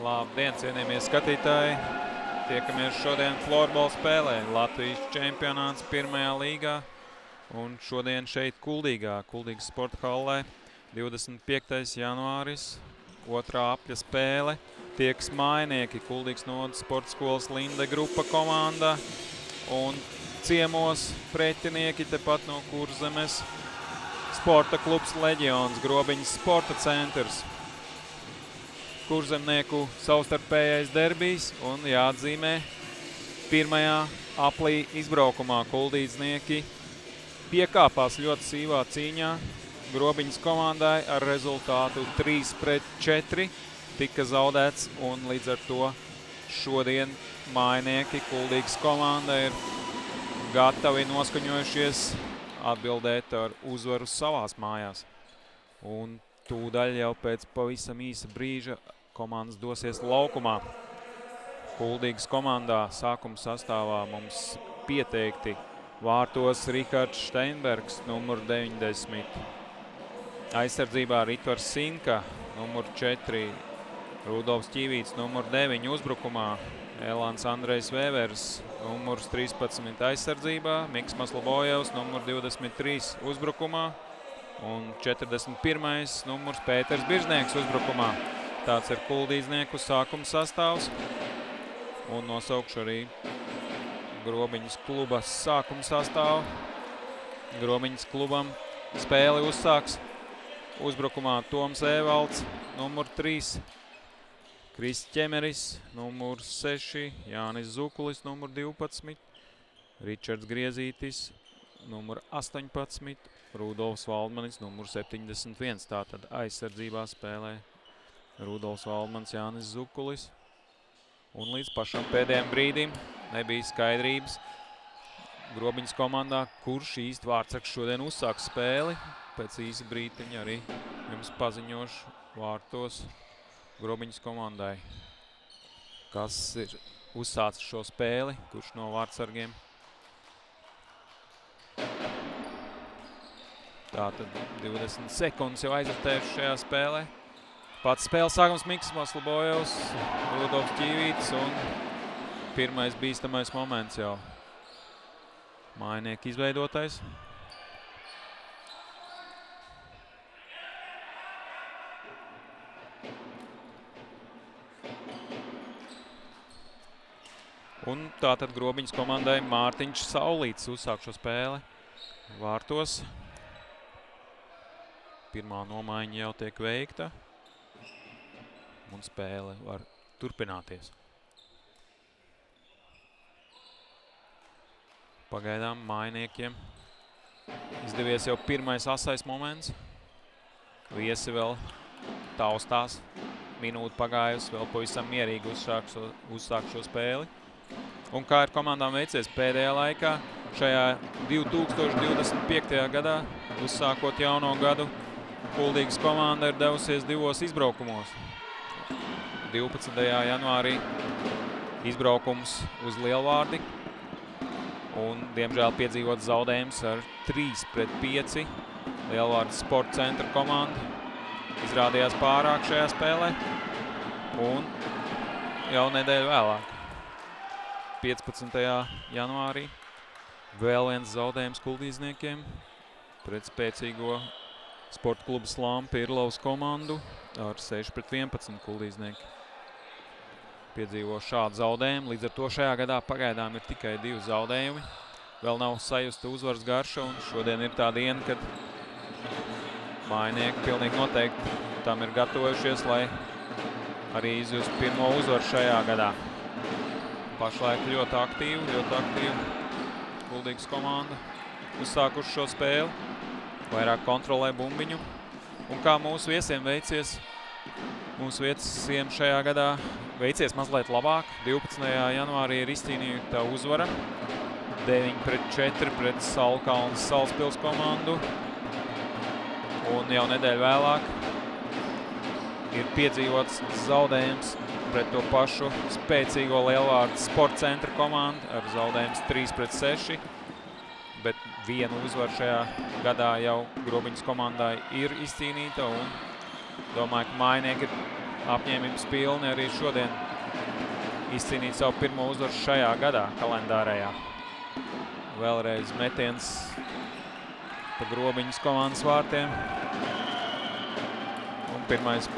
Labdien, cienījamies skatītāji! Tiekamies šodien florbola spēlē. Latvijas čempionāts pirmajā līgā. Un šodien šeit Kuldīgā, Kuldīgas sporta hallē, 25. janvāris, otrā apļa spēle. Tiekas mājnieki, Kuldīgas novadas sporta skolas Linde grupa komanda un ciemos pretinieki tepat no Kurzemes sporta klubs Leģions, Grobiņas sporta centrs. Kurzemnieku savstarpējais derbijs un jāatzīmē pirmajā aplī izbraukumā kuldīdznieki piekāpās ļoti sīvā cīņā Grobiņas komandai ar rezultātu 3-4 tika zaudēts un līdz ar to šodien mājnieki Kuldīgas komanda ir gatavi noskaņojušies atbildēt ar uzvaru savās mājās. Un tūdaļ jau pēc pavisam īsa brīža komandas dosies laukumā. Kuldīgas komandā sākuma sastāvā mums pieteikti vārtos Rihards Steinbergs, numur 90. Aizsardzībā Ritvars Sinka, numur 4. Rudolfs Ķīvīts, numur 9. Uzbrukumā Elāns Andrejs Vēvers, numurs 13. Aizsardzībā. Miks Maslobojevs, numur 23. Uzbrukumā. Un 41. numurs Pēters Biržnieks uzbrukumā. Tāds ir kuldīdznieku sākuma sastāvs. Un nosaukšu arī Grobiņas kluba sākuma sastāvu. Grobiņas klubam spēli uzsāks uzbrukumā Toms Ēvalds, numur 3. Krists Ķemeris, numur 6. Jānis Zukulis, numur 12. Ričards Griezītis, numur 18. Rudolfs Valdmanis, numur 71. Tātad aizsardzībā spēlē Rudolfs Valdmanis, Jānis Zukulis. Un līdz pašam pēdējiem brīdim nebija skaidrības Grobiņas komandā, kurš īsti vārtsargs šodien uzsāks spēli. Pēc īsa brītiņa arī jums paziņošu vārtos Grobiņas komandai, kas ir uzsācis šo spēli, kurš no vārtsargiem. Tātad 20 sekundes jau aizvērtējuši šajā spēlē. Pats spēles sākums Miks Maslobojevs, Rudolfs Ķīvīts un pirmais bīstamais moments jau mājnieku izveidotais. Un tātad Grobiņas komandai Mārtiņš Saulīts uzsāk šo spēli vārtos. Pirmā nomaiņa jau tiek veikta un spēle var turpināties. Pagaidām mājniekiem izdevies jau pirmais asais moments. Viesi vēl taustās, minūte pagājusi, vēl pavisam mierīgi uzsāk šo spēli. Un kā ir komandām veicies pēdējā laikā, šajā 2025. gadā, uzsākot jauno gadu, Kuldīgas komanda ir devusies divos izbraukumos. 12. janvārī izbraukums uz Lielvārdi un, diemžēl, piedzīvot zaudējums ar 3-5. Lielvārdas sporta centra komanda izrādījās pārāk šajā spēlē un jau nedēļu vēlāk. 15. janvārī vēl viens zaudējums kuldīzniekiem pret spēcīgo sporta klubu Slampa Irlavas komandu ar 6-11 kuldīznieki. Piedzīvo šādu zaudējumu, līdz ar to šajā gadā pagaidām ir tikai 2 zaudējumi. Vēl nav sajusta uzvaras garša un šodien ir tā diena, kad mājnieki pilnīgi noteikti tam ir gatavojušies, lai arī izjust pirmo uzvaru šajā gadā. Pašlaik ļoti aktīvi Kuldīgas komanda uzsākuši šo spēli, vairāk kontrolē bumbiņu. Un kā mūsu viesiem veicies, mūsu viesiem šajā gadā veicies mazliet labāk. 12. janvārī ir izcīnīta uzvara, 9-4 pret Salkalnas Salaspils komandu. Un jau nedēļu vēlāk ir piedzīvots zaudējums pret to pašu spēcīgo Lielvārdas sporta centra komandu ar zaudējums 3-6. Bet vienu uzvaru šajā gadā jau Grobiņas komandai ir izcīnīta un domāju, ka mājnieki ir apņēmības pilni arī šodien izcīnīt savu pirmo uzvaru šajā gadā kalendārējā. Vēlreiz metiens pa Grobiņas komandas vārtiem. Un pirmais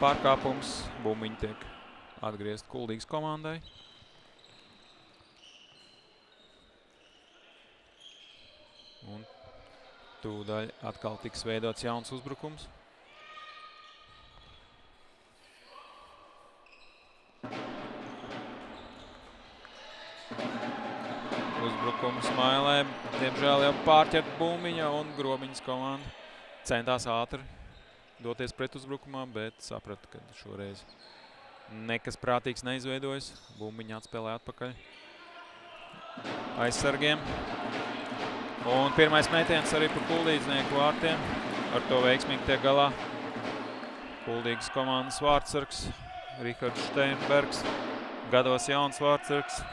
pārkāpums. Bumbiņi tiek atgriezt Kuldīgas komandai. Un tūdaļ atkal tiks veidots jauns uzbrukums. Uzbrukums Mailē, diemžēl jau pārķert Bumbiņa un Grobiņas komanda centās ātri doties pret uzbrukumā, bet saprata, ka šoreiz nekas prātīgs neizveidojas. Bumbiņa atspēlē atpakaļ aizsargiem. Un pirmais metiens arī par kuldīdznieku vārtiem. Ar to veiksmīgi tiek galā Kuldīgas komandas vārtsargs Rihards Steinbergs. Gados jauns vārtsargs.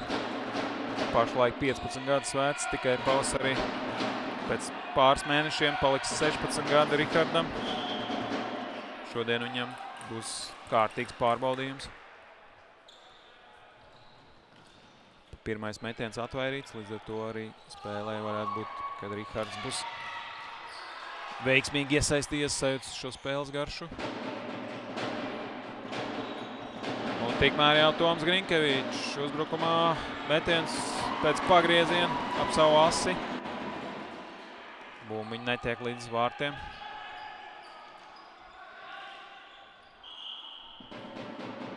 Pašlaik 15 gadus vecs, tikai pavasarī pēc pāris mēnešiem paliks 16 gadi Rihardam. Šodien viņam būs kārtīgs pārbaudījums. Pirmais metiens atvairīts, līdz ar to arī spēlē varētu būt, kad Rihards būs veiksmīgi iesaistījies, sajūtas šo spēles garšu. Un tikmēr jau Toms Grinkevičs uzbrukumā metiens pēc pagrieziena ap savu asi. Bumbiņi netiek līdz vārtiem.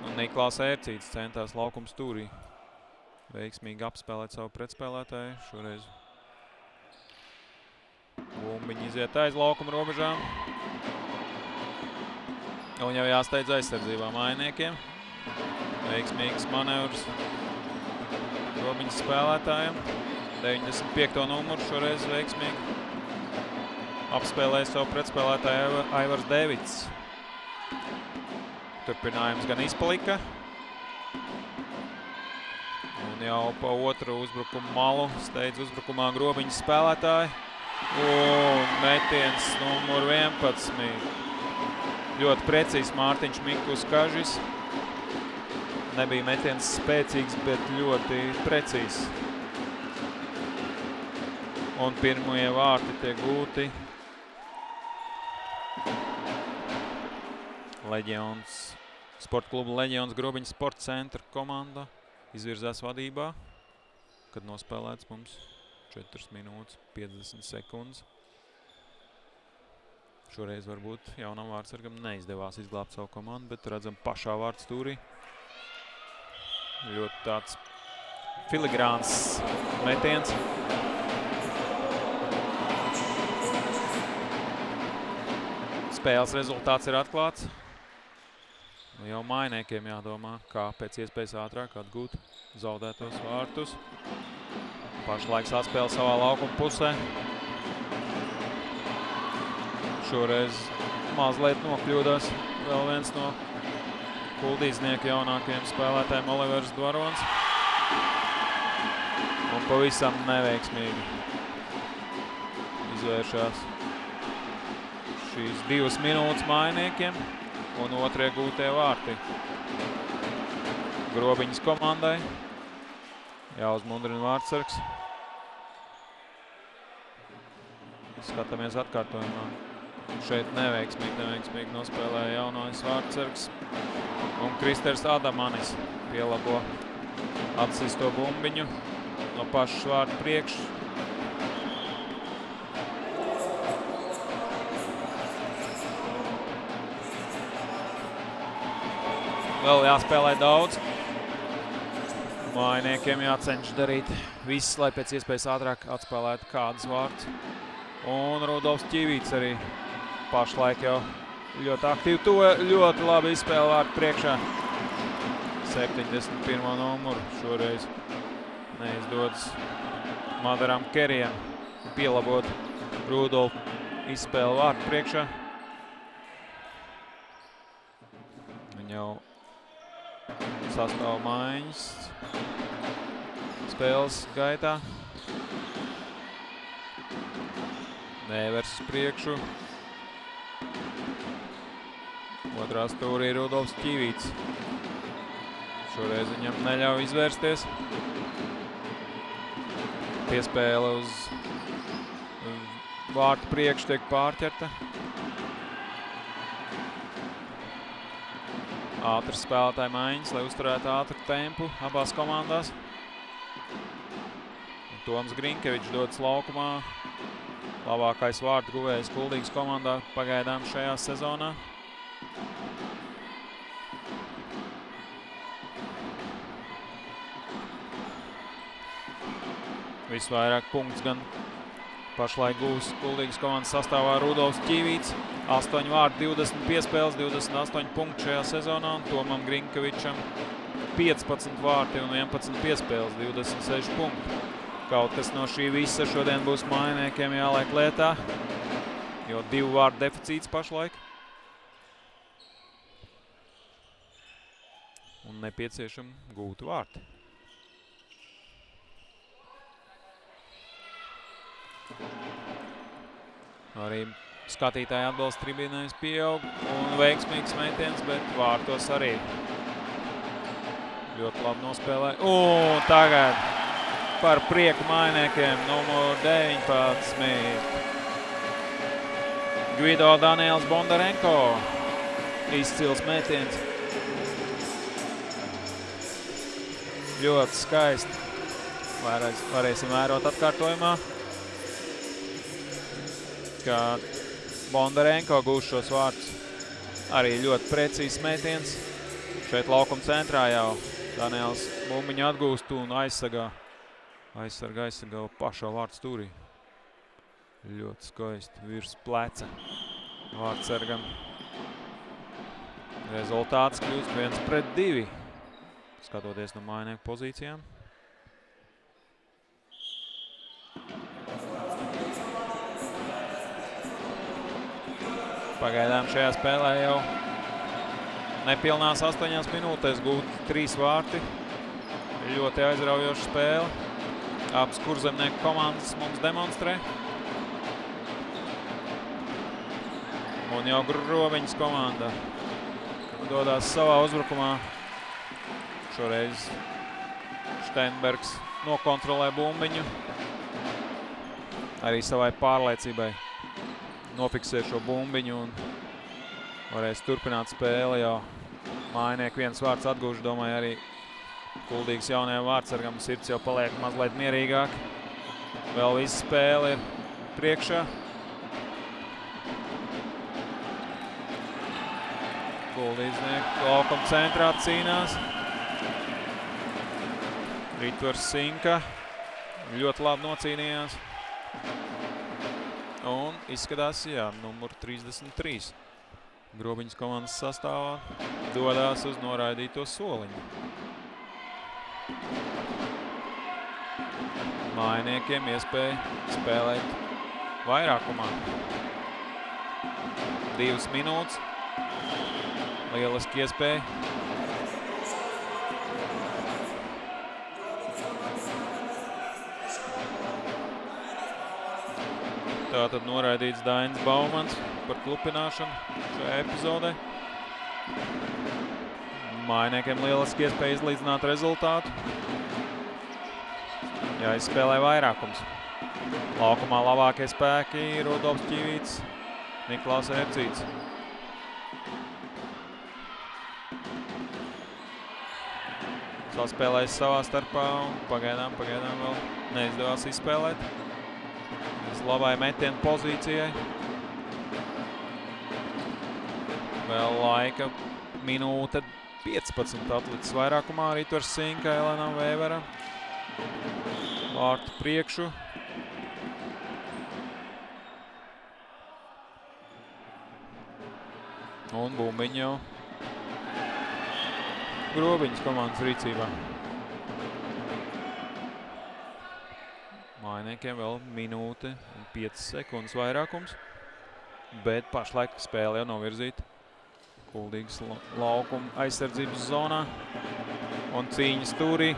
Un Niklās Ērcīts centās laukuma stūrī veiksmīgi apspēlēt savu pretspēlētāju. Šoreiz Bumbiņi iziet aiz laukuma robežām. Un jau jāsteidz aizsardzībā mainiekiem. Veiksmīgs manevrs Grobiņas spēlētājiem. 95. numuru šoreiz veiksmīgi apspēlēja savu pretspēlētāju Aivars Devits. Turpinājums gan izpalika. Un jau pa otru uzbrukumu malu steidz uzbrukumā Grobiņas spēlētāji. Un metiens numur 11. Ļoti precīzs Mārtiņš Mikus Kažis. Nebija metiens spēcīgs, bet ļoti precīzs. Un pirmie vārti tiek gūti. Leģions, sporta kluba Leģions Grobiņas sporta centra komanda izvirzās vadībā, kad nospēlēts mums 4 minūtes 50 sekundes. Šoreiz varbūt jaunam vārtsargam neizdevās izglābt savu komandu, bet redzam pašā vārtu stūrī. Ļoti tāds filigrāns metiens. Spēles rezultāts ir atklāts. Jau mainiekiem jādomā, kā pēc iespējas ātrāk atgūt zaudētos vārtus. Pašlaik saspēle savā laukuma pusē. Šoreiz mazliet nokļūdās vēl viens no kuldīdznieku jaunākajiem spēlētājiem Olivers Dvarons. Un pavisam neveiksmīgi izvēršās šīs 2 minūtes mainiekiem un otrie gūtie vārti Grobiņas komandai. Jāuzmundrina vārtsargs. Skatāmies atkārtojumā. Šeit neveiksmīgi nospēlēja jaunais vārtsargs. Un Kristers Adamanis pielabo atsisto Bumbiņu no pašas vārtu priekš. Vēl jāspēlē daudz. Mainiekiem jācenšas darīt viss, lai pēc iespējas ātrāk atspēlētu kādas vārtus. Un Rudolfs Ķivīts arī pašlaik jau ļoti aktīvi. To ļoti labi izspēle vārtu priekšā. 71. numuru šoreiz neizdodas Madaram Kerijam pielabot Rudolfu izspēle vārtu priekšā. Viņa jau sastāv maiņas spēles gaitā. Nevērs uz priekšu. Otrā stūrī Rudolfs Ķīvīts. Šoreiz viņam neļauj izvērsties. Piespēle uz vārtu priekšu tiek pārķerta. Ātras spēlētāju maiņas, lai uzturētu ātru tempu abās komandās. Toms Grinkevičs dodas laukumā. Labākais vārtu guvējs Kuldīgas komandā pagaidām šajā sezonā. Visvairāk punkts gan pašlaik gūs Kuldīgas komandas sastāvā Rudolfs Ķīvīts. 8 vārti, 20 piespēles, 28 punkti šajā sezonā. Un Tomam Grinkevičam 15 vārti un 11 piespēles, 26 punkti. Kaut kas no šī visa šodien būs mājiniekiem jāliek lietā, jo 2 vārtu deficīts pašlaik. Un nepieciešami gūti vārti. Arī skatītāji atbalsta tribīnēs pieaug un veiksmīgs metiens, bet vārtos arī ļoti labi nospēlē. Un tagad par prieku mājiniekiem numur 19. Gvido Daniels Bondarenko. Izcils metiens. Ļoti skaisti. Varēsim vērot atkārtojumā, ka Bondarenko gūs šos vārtus. Arī ļoti precīzs metiens. Šeit laukuma centrā jau Daniels bumbiņu atgūst un aizsargā pašā vārtu stūrī. Ļoti skaisti virs pleca vārtsargam. Rezultāts kļūst 1-2. Skatoties no mājinieku pozīcijām. Pagaidām šajā spēlē jau nepilnās 8 minūtēs gūt 3 vārti. Ļoti aizraujoša spēle. Abas kurzemnieku komandas mums demonstrē. Un jau Grobiņas komanda dodās savā uzbrukumā. Šoreiz Steinbergs nokontrolē bumbiņu. Arī savai pārliecībai nofiksē šo bumbiņu un varēs turpināt spēli, jo mājinieki 1 vārds atgūš, domāju, arī Kuldīgas jaunajam vārtsargam sirds jau paliek mazliet mierīgāk. Vēl visa spēle ir priekšā. Kuldīgsnieki laukuma centrā cīnās. Ritvers Sinka ļoti labi nocīnījās. Un izskatās, jā, numur 33. Grobiņas komandas sastāvā dodās uz noraidīto soliņu. Mājiniekiem iespēja spēlēt vairākumā. 2 minūtes. Lieliski iespēja. Tātad noraidīts Dainis Baumans par klupināšanu šajā epizodē. Mājiniekiem lieliski iespēja izlīdzināt rezultātu. Jāizspēlē vairākums. Laukumā labākie spēki Rudolfs Ķīvīts, Niklaus Ercīts. Saspēlēs savā starpā un pagaidām vēl neizdevās izspēlēt. Labai metienu pozīcijai. Vēl laika minūte 15 atlicis vairākumā. Ritvers Sinka, Elenam Vēvera. Vārtu priekšu. Un bumbiņu jau Grobiņas komandas rīcībā. Mājiniekiem vēl minūte un 5 sekundes vairākums, bet pašlaik spēle jau novirzīta Kuldīgas laukuma aizsardzības zonā un cīņas stūrī.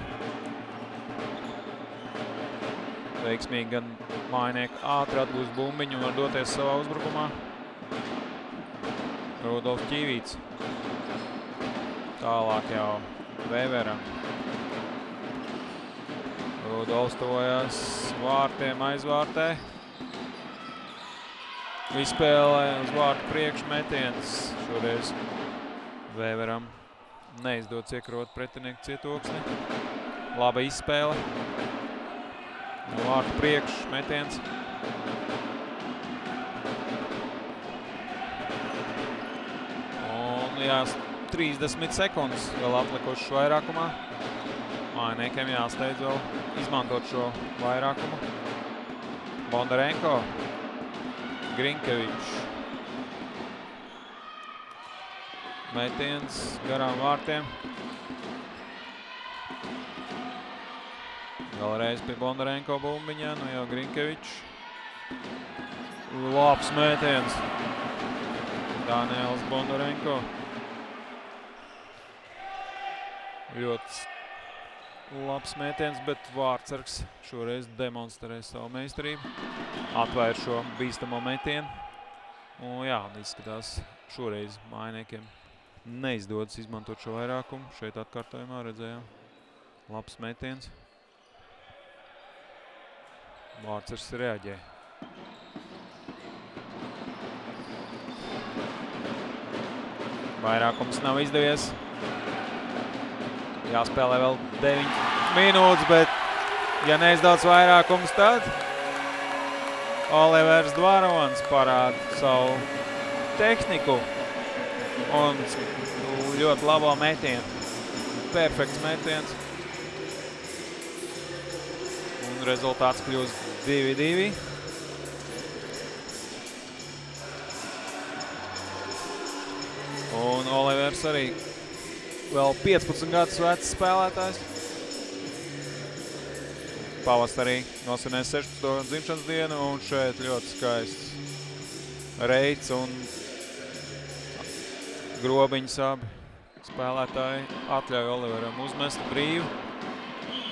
Veiksmīgi gan mājinieki ātri atgūst bumbiņu un var doties savā uzbrukumā. Rudolfs Ķīvīts. Tālāk jau Vēveram. Rudolfs tojas vārtiem aizvārtē. Izspēlē uz vārtu priekšmetiens. Šoreiz Vēveram neizdodas iekarot pretinieku cietoksni. Laba izspēle. Vārtu priekšmetiens. Un jā, 30 sekundes vēl atlikušas vairākumā. Mājiniekiem jāsteidz vēl izmantot šo vairākumu. Bondarenko, Grinkevičs. Metiens garām vārtiem. Vēlreiz pie Bondarenko bumbiņā, nu jau Grinkevičs. Labs metiens. Daniels Bondarenko. Ļoti labs metiens, bet vārtsargs šoreiz demonstrē savu meistarību. Atvēr šo bīstamo metienu. Un jā, izskatās šoreiz mājiniekiem neizdodas izmantot šo vairākumu. Šeit atkārtojumā redzējām labs metiens. Vārtsargs reaģē. Vairākums nav izdevies. Jāspēlē vēl 9 minūtes, bet ja neizdodas vairākums, tad Olivers Dvarovans parāda savu tehniku un ļoti labo metienu. Perfekts metiens. Un rezultāts kļūst 2-2. Un Olivers arī vēl 15 gadus vecs spēlētājs. Pavasarī nosvinēs 16. dzimšanas dienu, un šeit ļoti skaists reids un grobiņas abi spēlētāji atļauj Oliveram uzmest brīvu.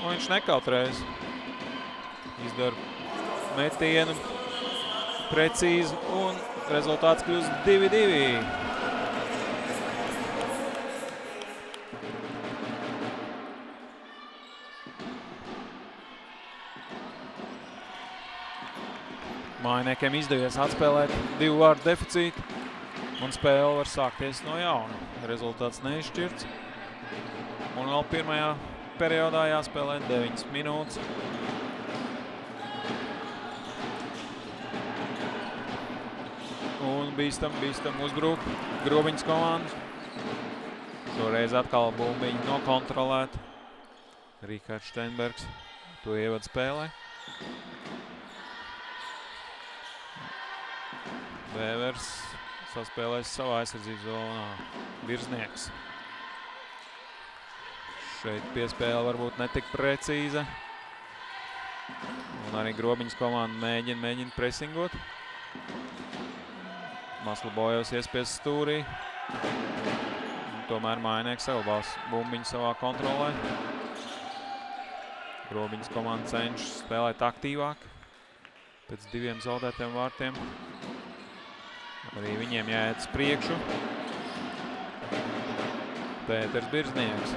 Un viņš nekautrējas. Izdara metienu precīzi, un rezultāts kļūst 2-2. Mājiniekiem izdevies atspēlēt 2 vārtu deficītu, un spēle var sākties no jauna. Rezultāts neizšķirts. Un vēl pirmajā periodā jāspēlē 9 minūtes. Un bīstam uzbruk grobiņas komandas. Šoreiz atkal bumbiņi nokontrolēt. Rihards Steinbergs to ievad spēlē. Vēvers saspēlēs savā aizsardzības zonā. Virznieks. Šeit piespēle varbūt netik precīza. Un arī grobiņas komanda mēģina presingot. Maslobojevs iespies stūrī. Un tomēr mājinieks saglabās bumbiņu savā kontrolē. Grobiņas komanda cenšas spēlēt aktīvāk. Pēc 2 zaudētiem vārtiem. Arī viņiem jāiet uz priekšu. Pēters Birznieks.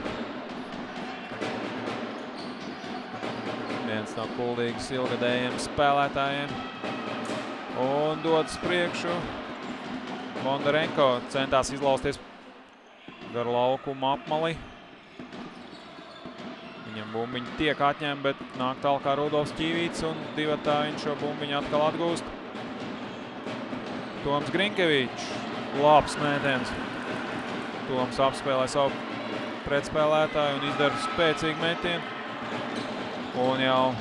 Viens no kuldīgas ilgadējiem spēlētājiem. Un dodas priekšu. Bondarenko centās izlausties gar laukumu apmali. Viņam bumbiņi tiek atņem, bet nāk tālāk Rudolfs Ķīvīts un divatā viņš šo bumbiņu atkal atgūst. Toms Grinkevičs, labs mētens. Toms apspēlē savu pretspēlētāju un izdara spēcīgu metienu. Un jau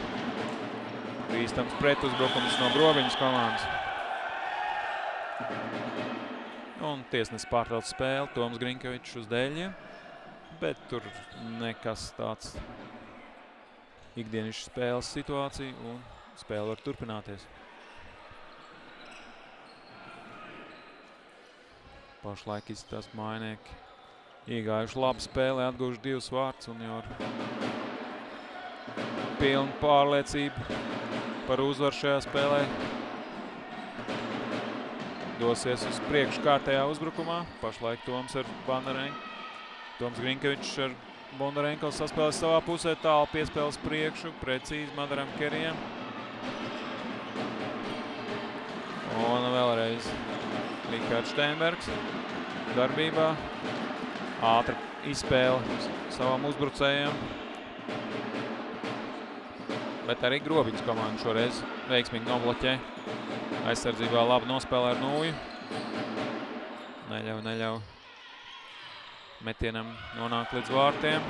bīstams pretuzbrukums no grobiņas komandas. Un tiesnesis pārtrauc spēli, Toms Grinkevičs uz dēļiem, bet tur nekas tāds ikdienišķs spēles situācija un spēle var turpināties. Pašlaik izskatās mājinieki iegājuši labu spēli, atguvuši 2 vārtus un jau ar pilnu pārliecību par uzvaru šajā spēlē. dosies uz priekšu kārtējā uzbrukumā. Pašlaik Toms ar Bondarenko. Toms Grinkevičs ar Bondarenko saspēles savā pusē, tālu piespēles priekšu, precīzi Madaram Kerijam. Un vēlreiz Rikārds Steinbergs darbībā. Ātra izspēle savam uzbrucējiem. Bet arī Grobiņas komanda šoreiz veiksmīgi nobloķē. Aizsardzībā labi nospēlē ar Nūju. Neļauj metienam nonāk līdz vārtiem.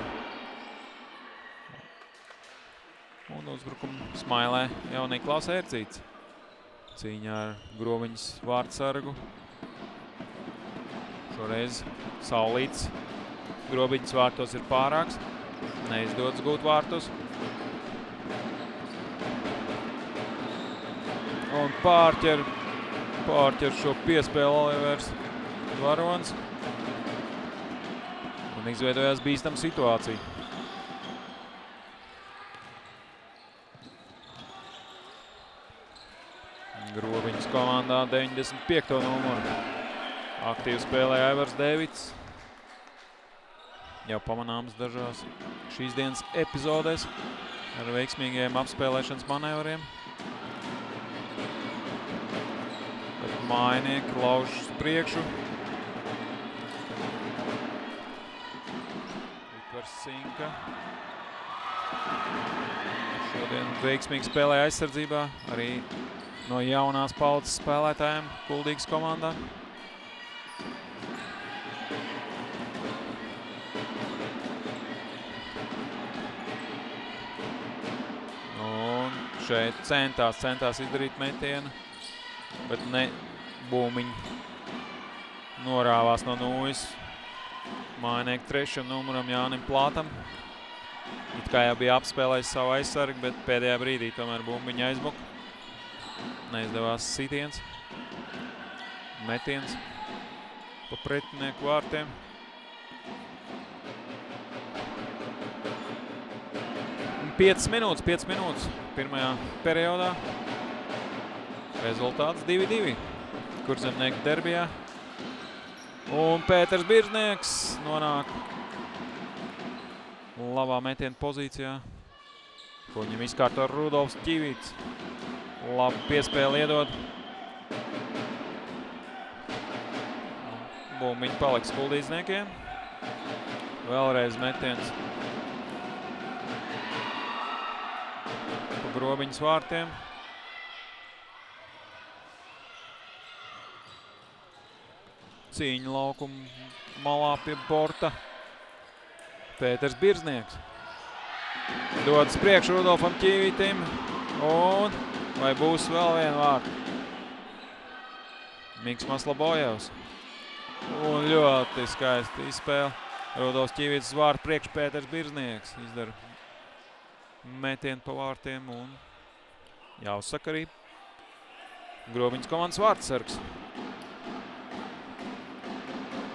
Un uzbrukumu smailē jau Niklaus Ērcīts. Cīņā ar Grobiņas vārtsargu. Šoreiz Saulīts. Grobiņas vārtos ir pārāks. Neizdodas gūt vārtus. Un pārķer šo piespēli Olivers Varons. Un izveidojās bīstama situācija. Grobiņas komandā 95. numuru. Aktīvi spēlēja Aivars Dēvids. Jau pamanāms dažās šīs dienas epizodēs ar veiksmīgiem apspēlēšanas manevriem. Mājnieki lauž uz priekšu. Rikvars Sinka. Šodien veiksmīgi spēlēja aizsardzībā. Arī no jaunās paudzes spēlētājiem Kuldīgas komandā. Un šeit centās izdarīt metienu. Bet ne Būmiņi norāvās no Nūjas. Mājnieki 3. numuram Jānim Plātam. It kā jau bija apspēlējis savu aizsargu, bet pēdējā brīdī tomēr Būmiņi aizmuka. Neizdevās sitiens. Metiens pa pretinieku vārtiem. Un 5 minūtes pirmajā periodā. Rezultāts 2-2. Kurzemnieku derbijā. Un Pēters Birznieks nonāk labā metiena pozīcijā. Ko viņam izkārto Rudolfs Ķivīts. Labu piespēli iedod. Būmiņi paliks Kuldīdzniekiem. Vēlreiz metiens pa Grobiņas vārtiem. Cīņa laukuma malā pie borta. Pēters Birznieks. Dodas priekš Rudolfam Ķīvītim. Un vai būs vēl viena vārta? Miks Maslobojevs. Un ļoti skaisti izspēle. Rudolfs Ķīvītis uz vārtu priekš Pēters Birznieks. Izdara metienu pa vārtiem un jāuzsaka arī Grobiņas komandas vārtsargs.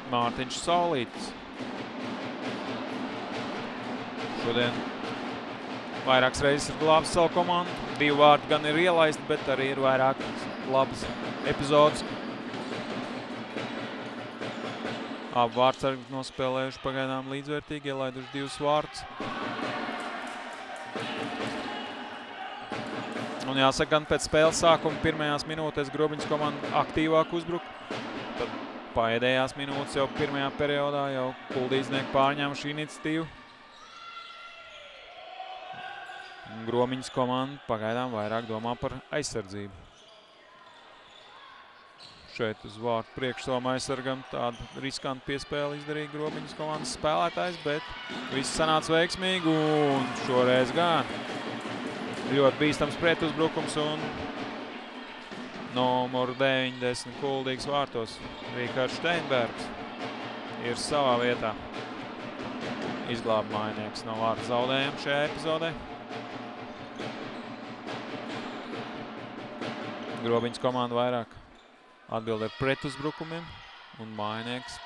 Mārtiņš Saulītis. Šodien vairākas reizes ir glābis savu komandu. 2 vārti gan ir ielaisti, bet arī ir vairāk labas epizodes. Abi vārtsargi nospēlējuši pagaidām līdzvērtīgi, ielaiduši 2 vārtus. Un jāsaka, gan pēc spēles sākuma pirmajās minūtēs Grobiņas komanda aktīvāk uzbruka. Tad pēdējās minūtes jau pirmajā periodā jau Kuldīdznieki pārņēmuši iniciatīvu. Grobiņas komanda pagaidām vairāk domā par aizsardzību. Šeit uz vārtu priekšsavam aizsargam tādu riskantu piespēli izdarīja Grobiņas komandas spēlētājs, bet viss sanāca veiksmīgi un šoreiz gan ļoti bīstams pretuzbrukums un numuru 90 Kuldīgas vārtos Rikārds Steinbergs ir savā vietā. Izglāba mājnieks no vārtu zaudējuma šajā epizodē. Grobiņas komanda vairāk atbild ar pretuzbrukumiem un mājnieks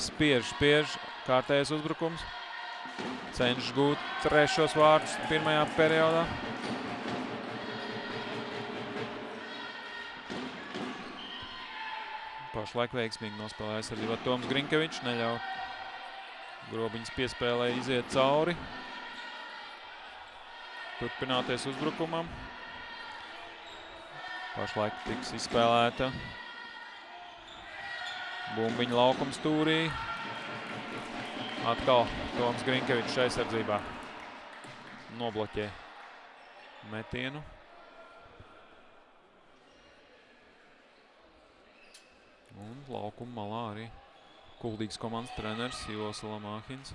spiež kārtējais uzbrukums. Cenšas gūt 3. vārtus pirmajā periodā. Pašlaik veiksmīgi nospēlē aizsardzībā Toms Grinkevičs, neļauj Grobiņas piespēlē iziet cauri. Turpināties uzbrukumam. Pašlaik tiks izspēlēta bumbiņa laukuma stūrī. Atkal Toms Grinkevičs aizsardzībā. Nobloķē metienu. Un laukuma malā arī Kuldīgas komandas treneris Ivos Lamāhins.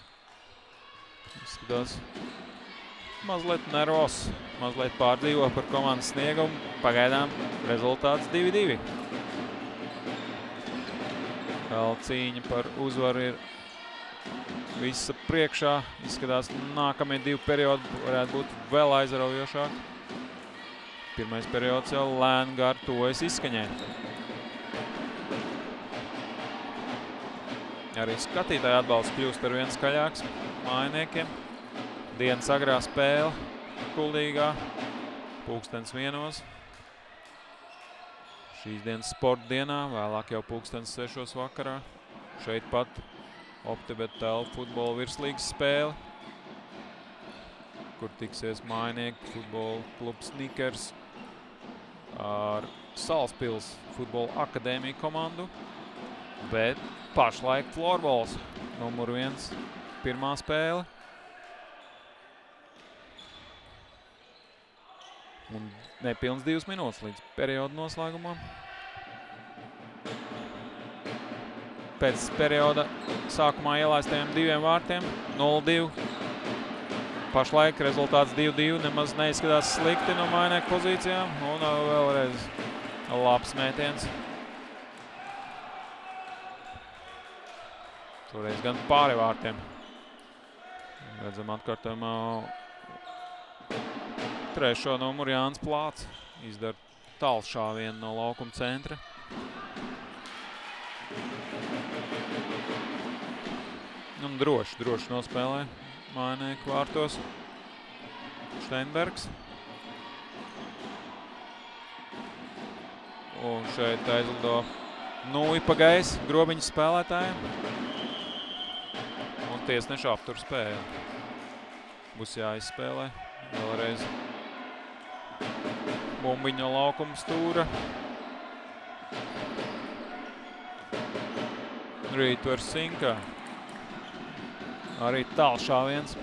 Izskatās mazliet nervos, mazliet pārdzīvo par komandas sniegumu. Pagaidām rezultāts 2-2. Vēl cīņa par uzvaru ir visa priekšā. Izskatās, nākamie 2 periodi varētu būt vēl aizraujošāk. Pirmais periods jau lēni gari tuvojas izskaņai. Arī skatītāju atbalsts kļūst ar vien skaļāks mājiniekiem. Dienas agrā spēle Kuldīgā, 1:00. Šīs dienas sporta dienā, vēlāk jau 6:00 vakarā. Šeit pat Optibet Telpu futbola virslīgas spēle, kur tiksies mājinieki futbola klubs Snickers ar Salaspils futbola akadēmiju komandu. Bet pašlaik florbols numur 1 pirmā spēle. Un nepilns 2 minūtes līdz perioda noslēgumam. Pēc perioda sākumā ielaistajiem 2 vārtiem 0-2. Pašlaik rezultāts 2-2, nemaz neizskatās slikti no mājinieku pozīcijām. Un vēlreiz labs mētiens. Šoreiz gan pāri vārtiem. Redzam atkārtojumā trešo numuru Jānis Plāts. Izdara tālšāvienu no laukuma centra. Un droši nospēlē mājinieku vārtos Steinbergs. Un šeit aizlido nūji pa gaisu Grobiņas spēlētājiem. Un tiesneši aptur spēli. Būs jāizspēlē vēlreiz bumbiņa laukuma stūra. Rītvers Sinkā. Arī tālšāviens.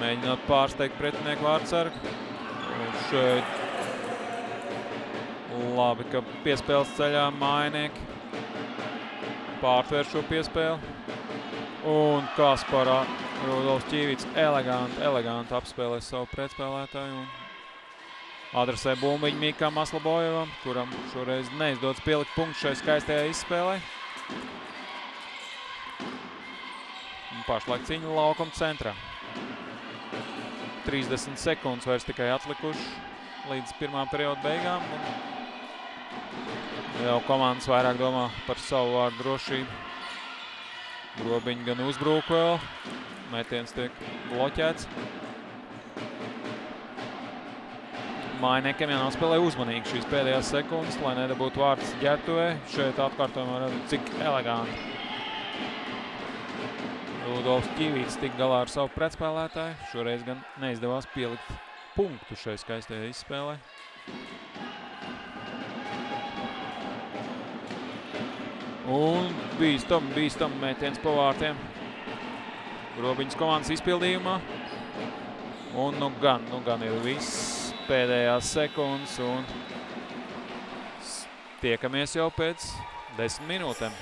Mēģinot pārsteigt pretinieku vārtsargu. Un šeit labi, ka piespēles ceļā mājinieki pārtver šo piespēli. Un Kasparā Rudolfs Ķīvīts eleganti apspēlē savu pretspēlētāju un adresē bumbiņu Mikam Maslabojevam, kuram šoreiz neizdodas pielikt punktu šai skaistajā izspēlē. Un pašlaik cīņa laukuma centrā. 30 sekundes vairs tikai atlikuši līdz pirmā perioda beigām. Jau komandas vairāk domā par savu vārdu drošību. Grobiņi gan uzbrūk vēl. Metiens tiek bloķēts. Mājiniekiem jānospēlē uzmanīgi šīs pēdējās sekundes, lai nedabūtu vārds ģērbtuvē. Šeit atkārtojumā redzam, cik eleganti. Rudolfs Ķīvīts tik galā ar savu pretspēlētāju. Šoreiz gan neizdevās pielikt punktu šai skaistajai izspēlē. Un bīstam metiens pa vārtiem. Grobiņas komandas izpildījumā. Un nu gan ir viss pēdējās sekundes un tiekamies jau pēc 10 minūtēm.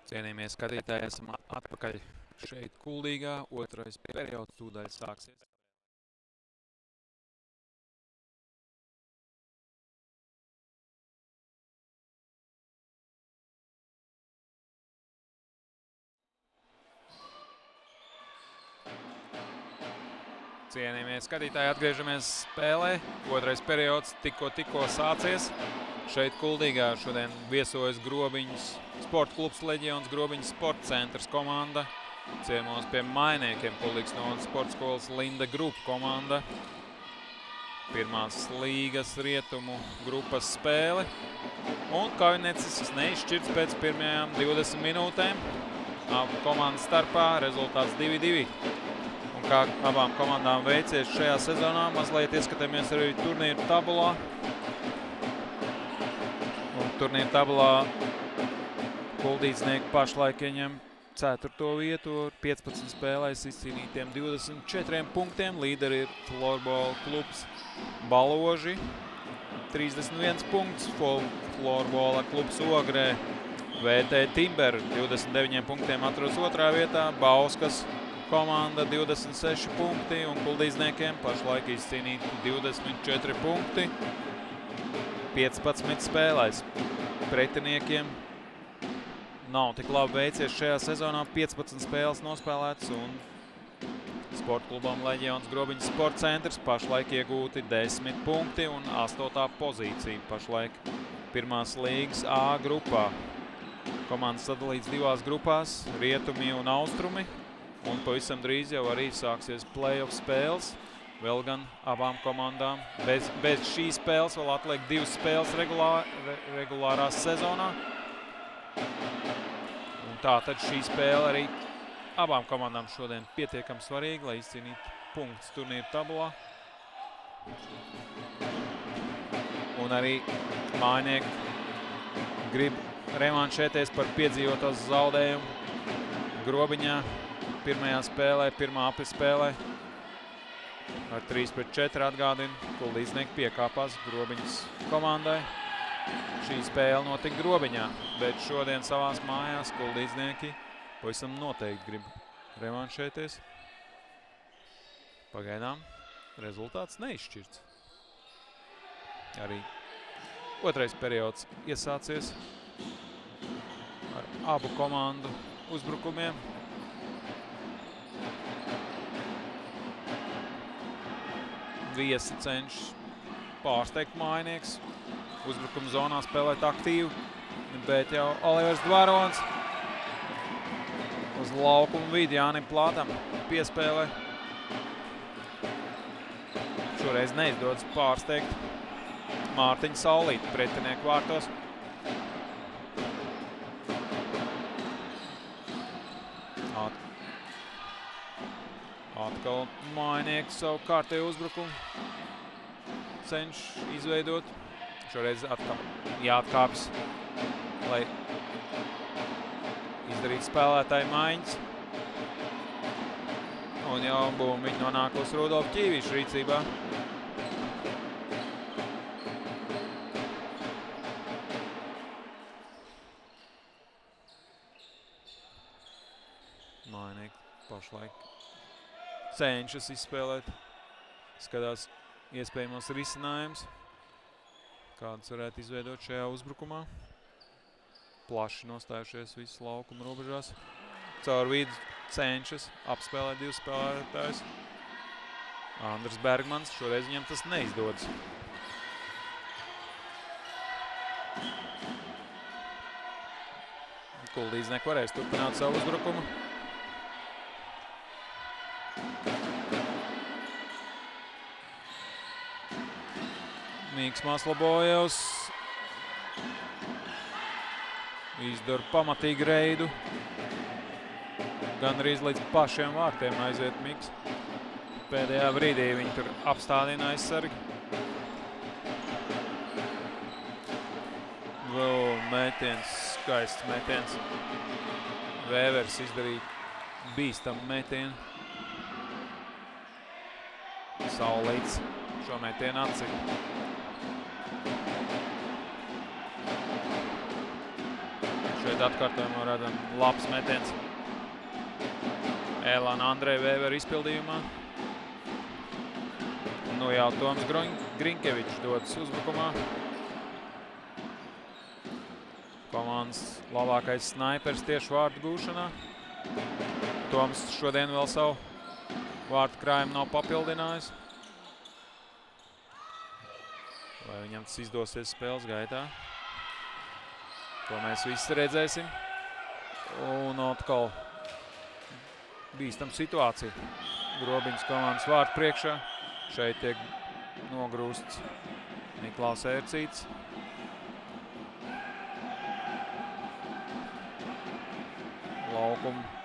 Cienījamie skatītāji, esam atpakaļ šeit Kuldīgā. Otrais periods tūdaļ sāksies. Cienījamie skatītāji, atgriežamies spēlē. Otrais periods tikko sācies. Šeit Kuldīgā šodien viesojas Grobiņas sporta klubs Leģions, Grobiņas sporta centrs komanda. Ciemos pie mainiekiem Kuldīgas novadas sporta skolas Linda Grupa komanda. Pirmās līgas rietumu grupas spēle. Un kaujiniecis neizšķirts pēc pirmajām 20 minūtēm. Abu komandu starpā rezultāts 2-2. Un kā abām komandām veicies šajā sezonā, mazliet ieskatāmies arī turnīru tabulā. Un turnīru tabulā Kuldīdznieki pašlaik ieņem 4. vietu ar 15 spēlēs izcīnītiem 24 punktiem. Līderi ir florbola klubs Baloži, 31 punkts. Florbola klubs Ogrē VT Timber 29 punktiem atrodas 2. vietā. Bauskas komanda 26 punkti un Kuldīdzniekiem pašlaik izcīnīti 24 punkti 15 spēlēs. Pretiniekiem nav tik labi veicies šajā sezonā, 15 spēles nospēlētas un sporta klubam Leģions Grobiņas sporta centrs pašlaik iegūti 10 punkti un 8. pozīcija pašlaik pirmās līgas A grupā. Komandas sadalīts 2 grupās, rietumi un austrumi, un pavisam drīz jau arī sāksies play-off spēles. Vēl gan abām komandām. Bez šīs spēles vēl atliek 2 spēles regulārās sezonā. Un tā tad šī spēle arī abām komandām šodien pietiekami svarīga, lai izcīnītu punktus turnīru tabulā. Un arī mājnieki grib revanšēties par piedzīvotos zaudējumu Grobiņā pirmajā spēlē, pirmā apspēlē. Ar 3-4 atgādina, Kuldīdznieki piekāpās Grobiņas komandai. Šī spēle notika Grobiņā, bet šodien savās mājās Kuldīdznieki pavisam noteikti grib revanšēties. Pagaidām rezultāts neizšķirts. Arī otrais periods iesācies ar abu komandu uzbrukumiem. Viesi cenšas pārsteigt mājnieks. Uzbrukuma zonā spēlēt aktīvi, bet jau Olivers Dvarons uz laukumu vidi Jānim Plātam piespēlē. Šoreiz neizdodas pārsteigt Mārtiņu Saulīti pretinieku vārtos. Atkal mājnieks savu kārtēju uzbrukumu cenšas izveidot. Šoreiz atkal jāatkāpjas, lai izdarītu spēlētāju maiņas. Un jau bumbiņa nonāk uz Rudolfa Ķīvīša rīcībā. Mājnieki pašlaik cenšas izspēlēt, skatās iespējamos risinājumus, kādus varētu izveidot šajā uzbrukumā. Plaši nostājušies visas laukuma robežās. Caur vidu cenšas apspēlēt 2 spēlētājus. Andrs Bergmans, šoreiz viņam tas neizdodas. Kuldīdznieki varēs turpināt savu uzbrukumu. Mīks Maslobojevs izdara pamatīgu reidu. Gandrīz līdz pašiem vārtiem aiziet Miks. Pēdējā brīdī viņi tur apstādina aizsargi. Mētiens, skaists mētiens. Vēvers izdarīja bīstamu mētienu. Saulīts šo mētienu atcita. Šeit Šeit atkārtojumā redzam labs metiens. Elana Andreja Vēvera izpildījumā. Nu jau Toms Grinkevičs dodas uzbrukumā. Komandas labākais snaipers tieši vārtu gūšanā. Toms šodien vēl savu vārtu krājumu nav papildinājis. Vai viņam tas izdosies spēles gaitā? To mēs visi redzēsim. Un atkal bīstam situācija. Grobiņas komandas vārtu priekšā. Šeit tiek nogrūsts Niklaus Ērcīts.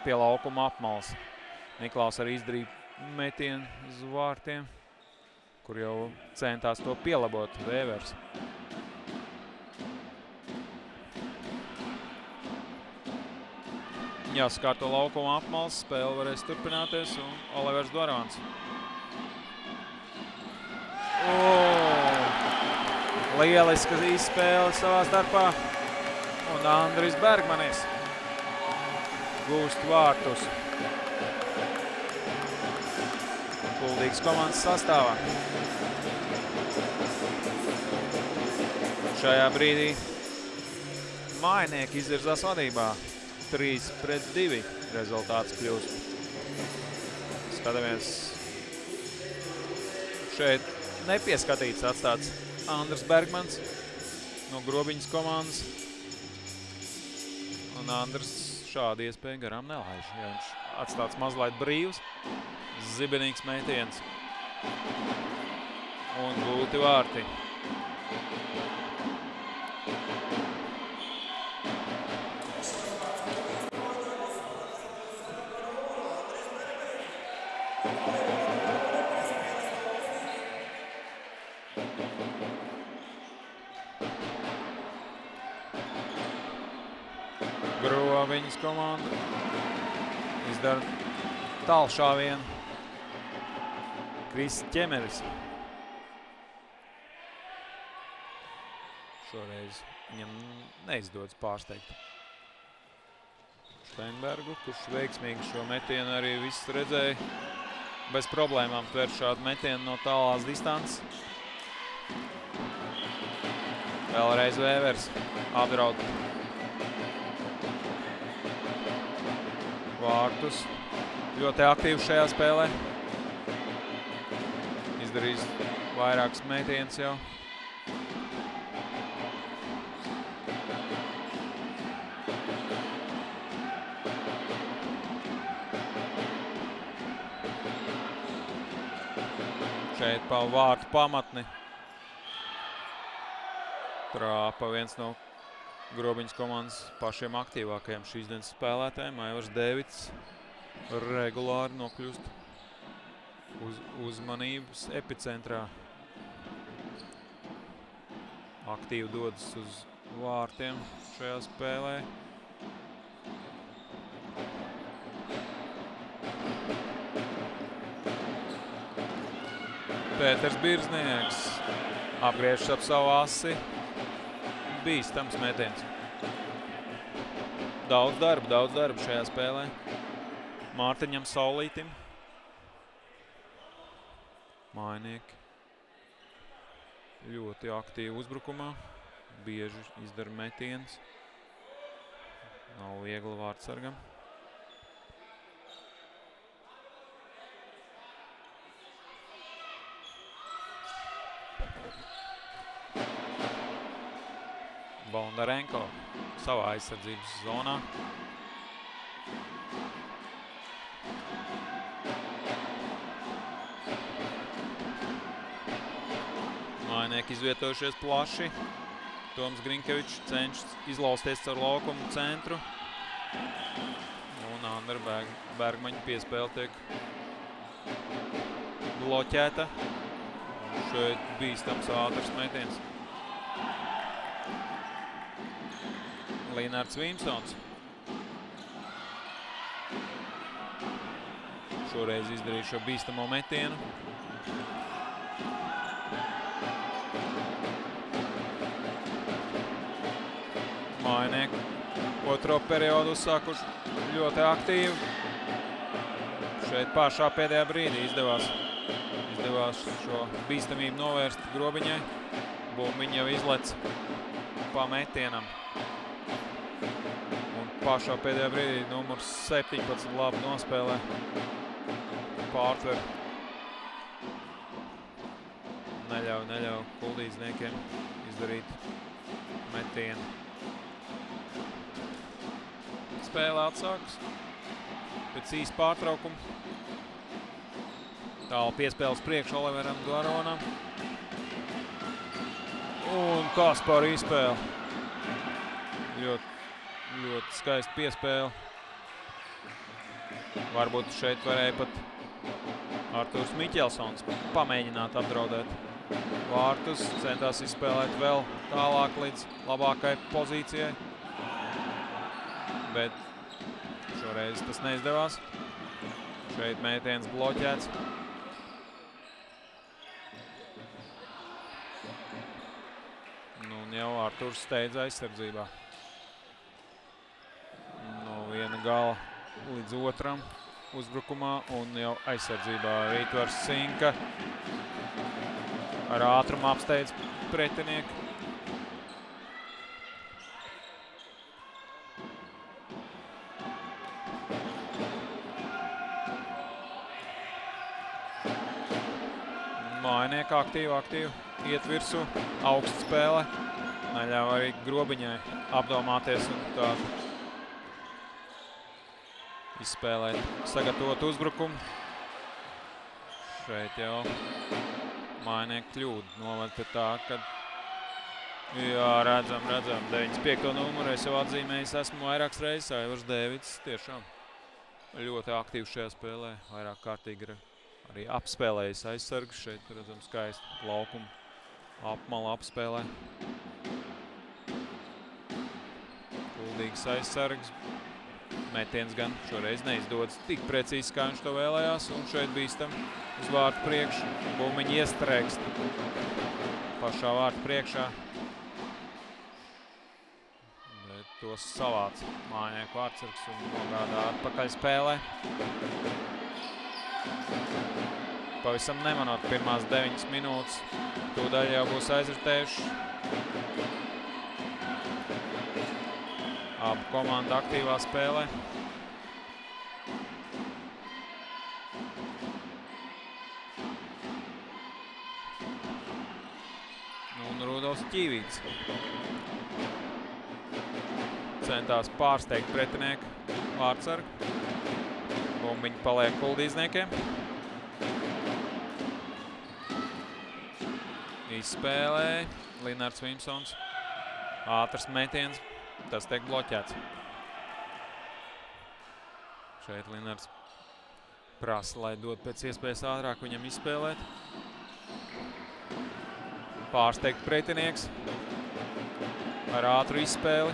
Pie laukuma apmals. Niklaus arī izdarīja metienu uz vārtiem, kur jau centās to pielabot Vēvers. Jāskārto laukuma apmals, spēle varēs turpināties un Olivers Dvarons. Lieliska izspēle savā starpā un Andris Bergmanis gūst vārtus. Kuldīgas komandas sastāvā. Šajā brīdī Mājnieki izvirzās vadībā. 3-2 rezultāts kļūst. Skatāmies. Šeit nepieskatīts atstāts Andris Bergmans no Grobiņas komandas. Un Andris šādu iespēju garām nelaiž. Ja viņš atstāts mazliet brīvs, zibenīgs metiens un gūti vārti. Grobiņas komanda izdara tālšāvienu. Kris Ķemeris. Šoreiz viņam neizdodas pārsteigt Steinbergu, kurš veiksmīgi šo metienu arī viss redzēja. Bez problēmām tver šādu metienu no tālās distances. Vēlreiz Vēvers apdraud vārtus. Ļoti aktīvs šajā spēlē. Izdarījis vairākas metiens jau. Šeit pa vārtu pamatni trāpa viens no Grobiņas komandas pašiem aktīvākajiem šīs dienas spēlētājiem. Aivars Dēvids regulāri nokļūst uzmanības epicentrā. Aktīvi dodas uz vārtiem šajā spēlē. Pēters Birznieks apgriežas ap savu asi. Bīstams metiens. Daudz darba šajā spēlē. Mārtiņam Saulītim. Mājnieki ļoti aktīvi uzbrukumā. Bieži izdara metiens. Nav viegli vārtsargam. Bondarenko savā aizsardzības zonā. Mājnieki izvietojušies plaši. Toms Grinkevičs cenšas izlausties caur laukumu centru. Un Andra Bergmaņa piespēle tiek bloķēta. Šeit bīstams ātrs metiens. Līnārds Vīmsons. Šoreiz izdarīja šo bīstamo metienu. Mājnieki. Otro periodu uzsākuši ļoti aktīvi. Šeit pašā pēdējā brīdī izdevās šo bīstamību novērst Grobiņai. Bumbiņa jau izlec pa metienam. Un pašā pēdējā brīdī numurs 17 labi nospēlē. Pārtver. Neļauj kuldīdzniekiem izdarīt metienu. Spēle atsākas pēc īsa pārtraukuma. Tālu piespēles priekš Oliveram Glaronam. Un Kaspar izspēle. Ļoti skaisti piespēle. Varbūt šeit varēja pat Arturs Miķelsons pamēģināt apdraudēt vārtus. Centās izspēlēt vēl tālāk līdz labākai pozīcijai. Bet šoreiz tas neizdevās. Šeit mētiens bloķēts. Nu, un jau Arturs steidz aizsardzībā. No viena gala līdz otram uzbrukumā un jau aizsardzībā Rītvars Sinka. Ar ātrumu apsteidz pretinieku. Mājnieki aktīvi iet virsū, augsts spēle. Neļauj arī Grobiņai apdomāties un tā izspēlēt sagatavot uzbrukumu. Šeit jau mājnieki kļūda noved pie tā, kad redzam 95. numuru. Es jau atzīmējis esmu vairākas reizes. Aivars Dēvids tiešām ļoti aktīvs šajā spēlē. Vairāk kārtīgi ir arī apspēlējis aizsargus. Šeit redzam skaisti laukumu apmala apspēlē. Kuldīgs aizsargs. Metiens gan šoreiz neizdodas tik precīzi, kā viņš to vēlējās. Un šeit bīstam uz vārtu priekšu. Bumbiņi iestrēgst pašā vārtu priekšā. Bet tos savāc mājnieku vārtsargs un nogādā atpakaļ spēlē. Pavisam nemanot pirmās 9 minūtes. Tūdaļ jau būs aizritējuši. Abu komanda aktīvā spēlē. Un Rudolfs Ķīvīts centās pārsteigt pretinieku vārtsargu. Bumbiņi paliek kuldīdzniekiem. Izspēlē Linards Vimsons. Ātrs metiens. Tas tiek bloķēts. Šeit Linards prasa, lai dod pēc iespējas ātrāk viņam izspēlēt. Pārsteigt pretinieks ar ātru izspēli.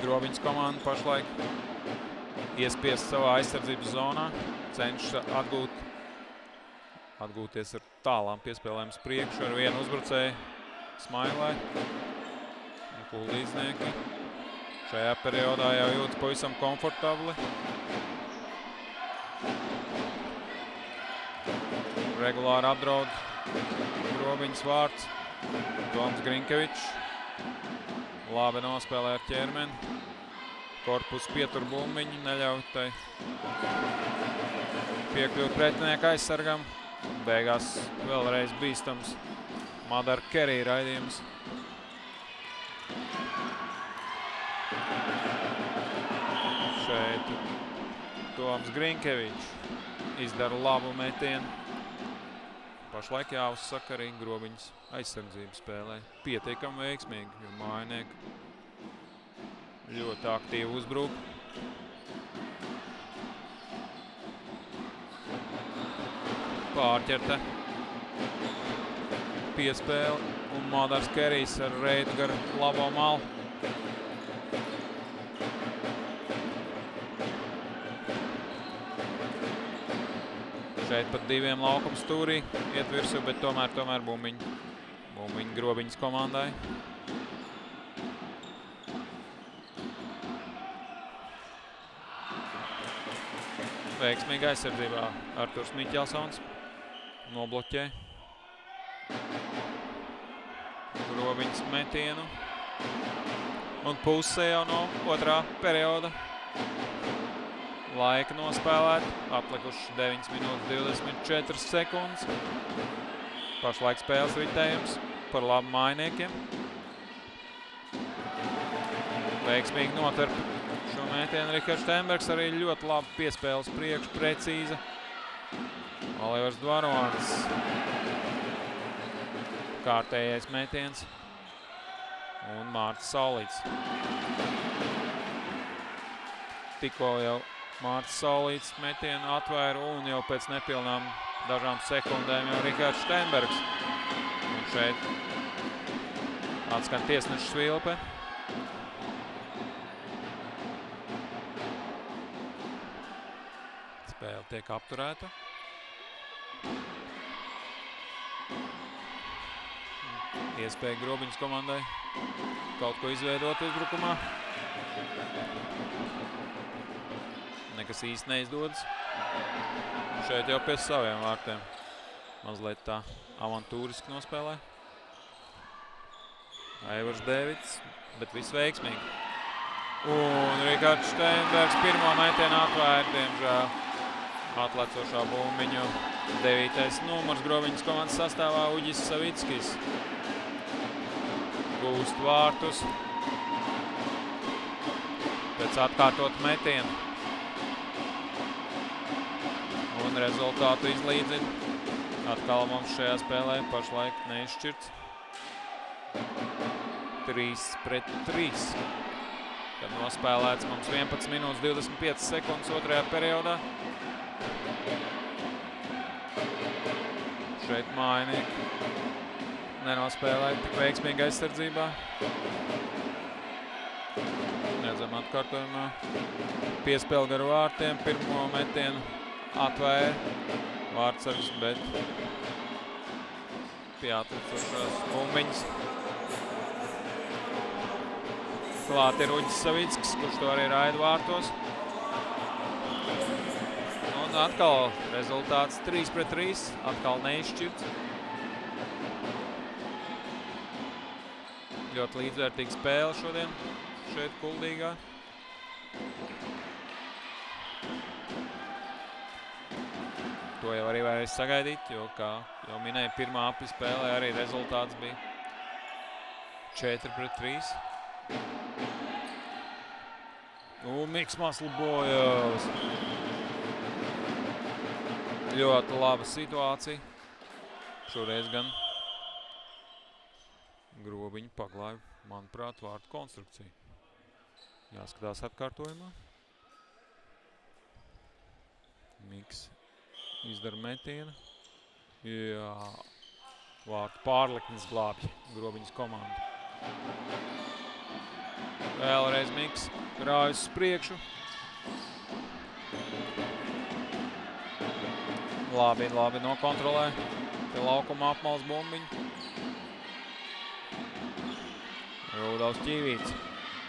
Grobiņas komanda pašlaik iespiest savā aizsardzības zonā. Cenšas atgūties ar tālām piespēlēm uz priekšu ar vienu uzbrucēju Smailai. Kuldīdznieki šajā periodā jau jūtas pavisam komfortabli. Regulāri apdraud Grobiņas vārds. Toms Grinkevičs labi nospēlē ar ķermeni. Korpus pietur bumbiņu, neļauj tai piekļūt pretinieku aizsargam. Beigās vēlreiz bīstams Madara Kerī raidījums. Šeit Toms Grinkevičs izdara labu metienu. Pašlaik jāuzsaka arī Grobiņas aizsardzību spēlē. Pietiekami veiksmīgi, jo mājnieki ļoti aktīvi uzbruk. Pārķerte piespēle un Madars Kerijs ar reidu gar labo malu. Šeit pat diviem laukuma stūrī iet virsū, bet tomēr bumbiņi Bumbiņa Grobiņas komandai. Veiksmīgi aizsardzībā Arturs Miķelsons nobloķē Grobiņas metienu. Un puse jau no otrā perioda. Laika nospēlēt. Atlikuši 9 minūtes 24 sekundes. Pašlaik spēles ritējums par labu mainiekiem. Veiksmīgi notver šo mētienu Rihards Steinbergs, arī ļoti labi piespēles priekš, precīza. Olivers Dvarons. Kārtējais mētiens. Un Mārtis Saulīts. Tikko jau Mārtis Saulīts metienu atvēra un jau pēc nepilnām dažām sekundēm jau Rihards Steinbergs. Un šeit atskan tiesneša svilpe. Spēle tiek apturēta. Iespēja Grobiņas komandai kaut ko izveidot uzbrukumā. Nekas īsti neizdodas. Šeit jau pie saviem vārtiem. Mazliet tā avantūriski nospēlē. Aivars Dēvids, bet viss veiksmīgi. Un Rihards Steinbergs pirmo metienu atvēr, diemžēl. Atlecošā bumbiņu 9. numurs Grobiņas komandas sastāvā Uģis Savickis. Gūst vārtus. Pēc atkārtot metienu. Un rezultātu izlīdzina. Atkal mums šajā spēlē pašlaik neizšķirts. 3-3. Kad nospēlēts mums 11 minūtes 25 sekundes otrajā periodā. Šeit mājinieki nenospēlēja tik veiksmīgi aizsardzībā. Redzam atkārtojumā. Piespēle garu vārtiem, pirmo metienu atvēra vārtsargs, bet pie atlicošās bumbiņas. Klāt ir Uģis Savickis, kurš to arī raida vārtos. Un atkal rezultāts 3-3, atkal neizšķirts. Ļoti līdzvērtīga spēle šodien šeit Kuldīgā. To jau arī varēja sagaidīt, jo, kā jau minēja, pirmā apļa spēlē arī rezultāts bija 4-3. Un Miks Maslobojevs. Ļoti laba situācija. Šoreiz gan Grobiņa paglāja, manuprāt, vārtu konstrukciju. Jāskatās atkārtojumā. Miks izdara metienu. Jā, vārtu pārliknes glābj Grobiņas komanda. Vēlreiz Miks rājas uz priekšu. Labi nokontrolē. Te laukuma apmals bumbiņu. Rūdals Ķīvīts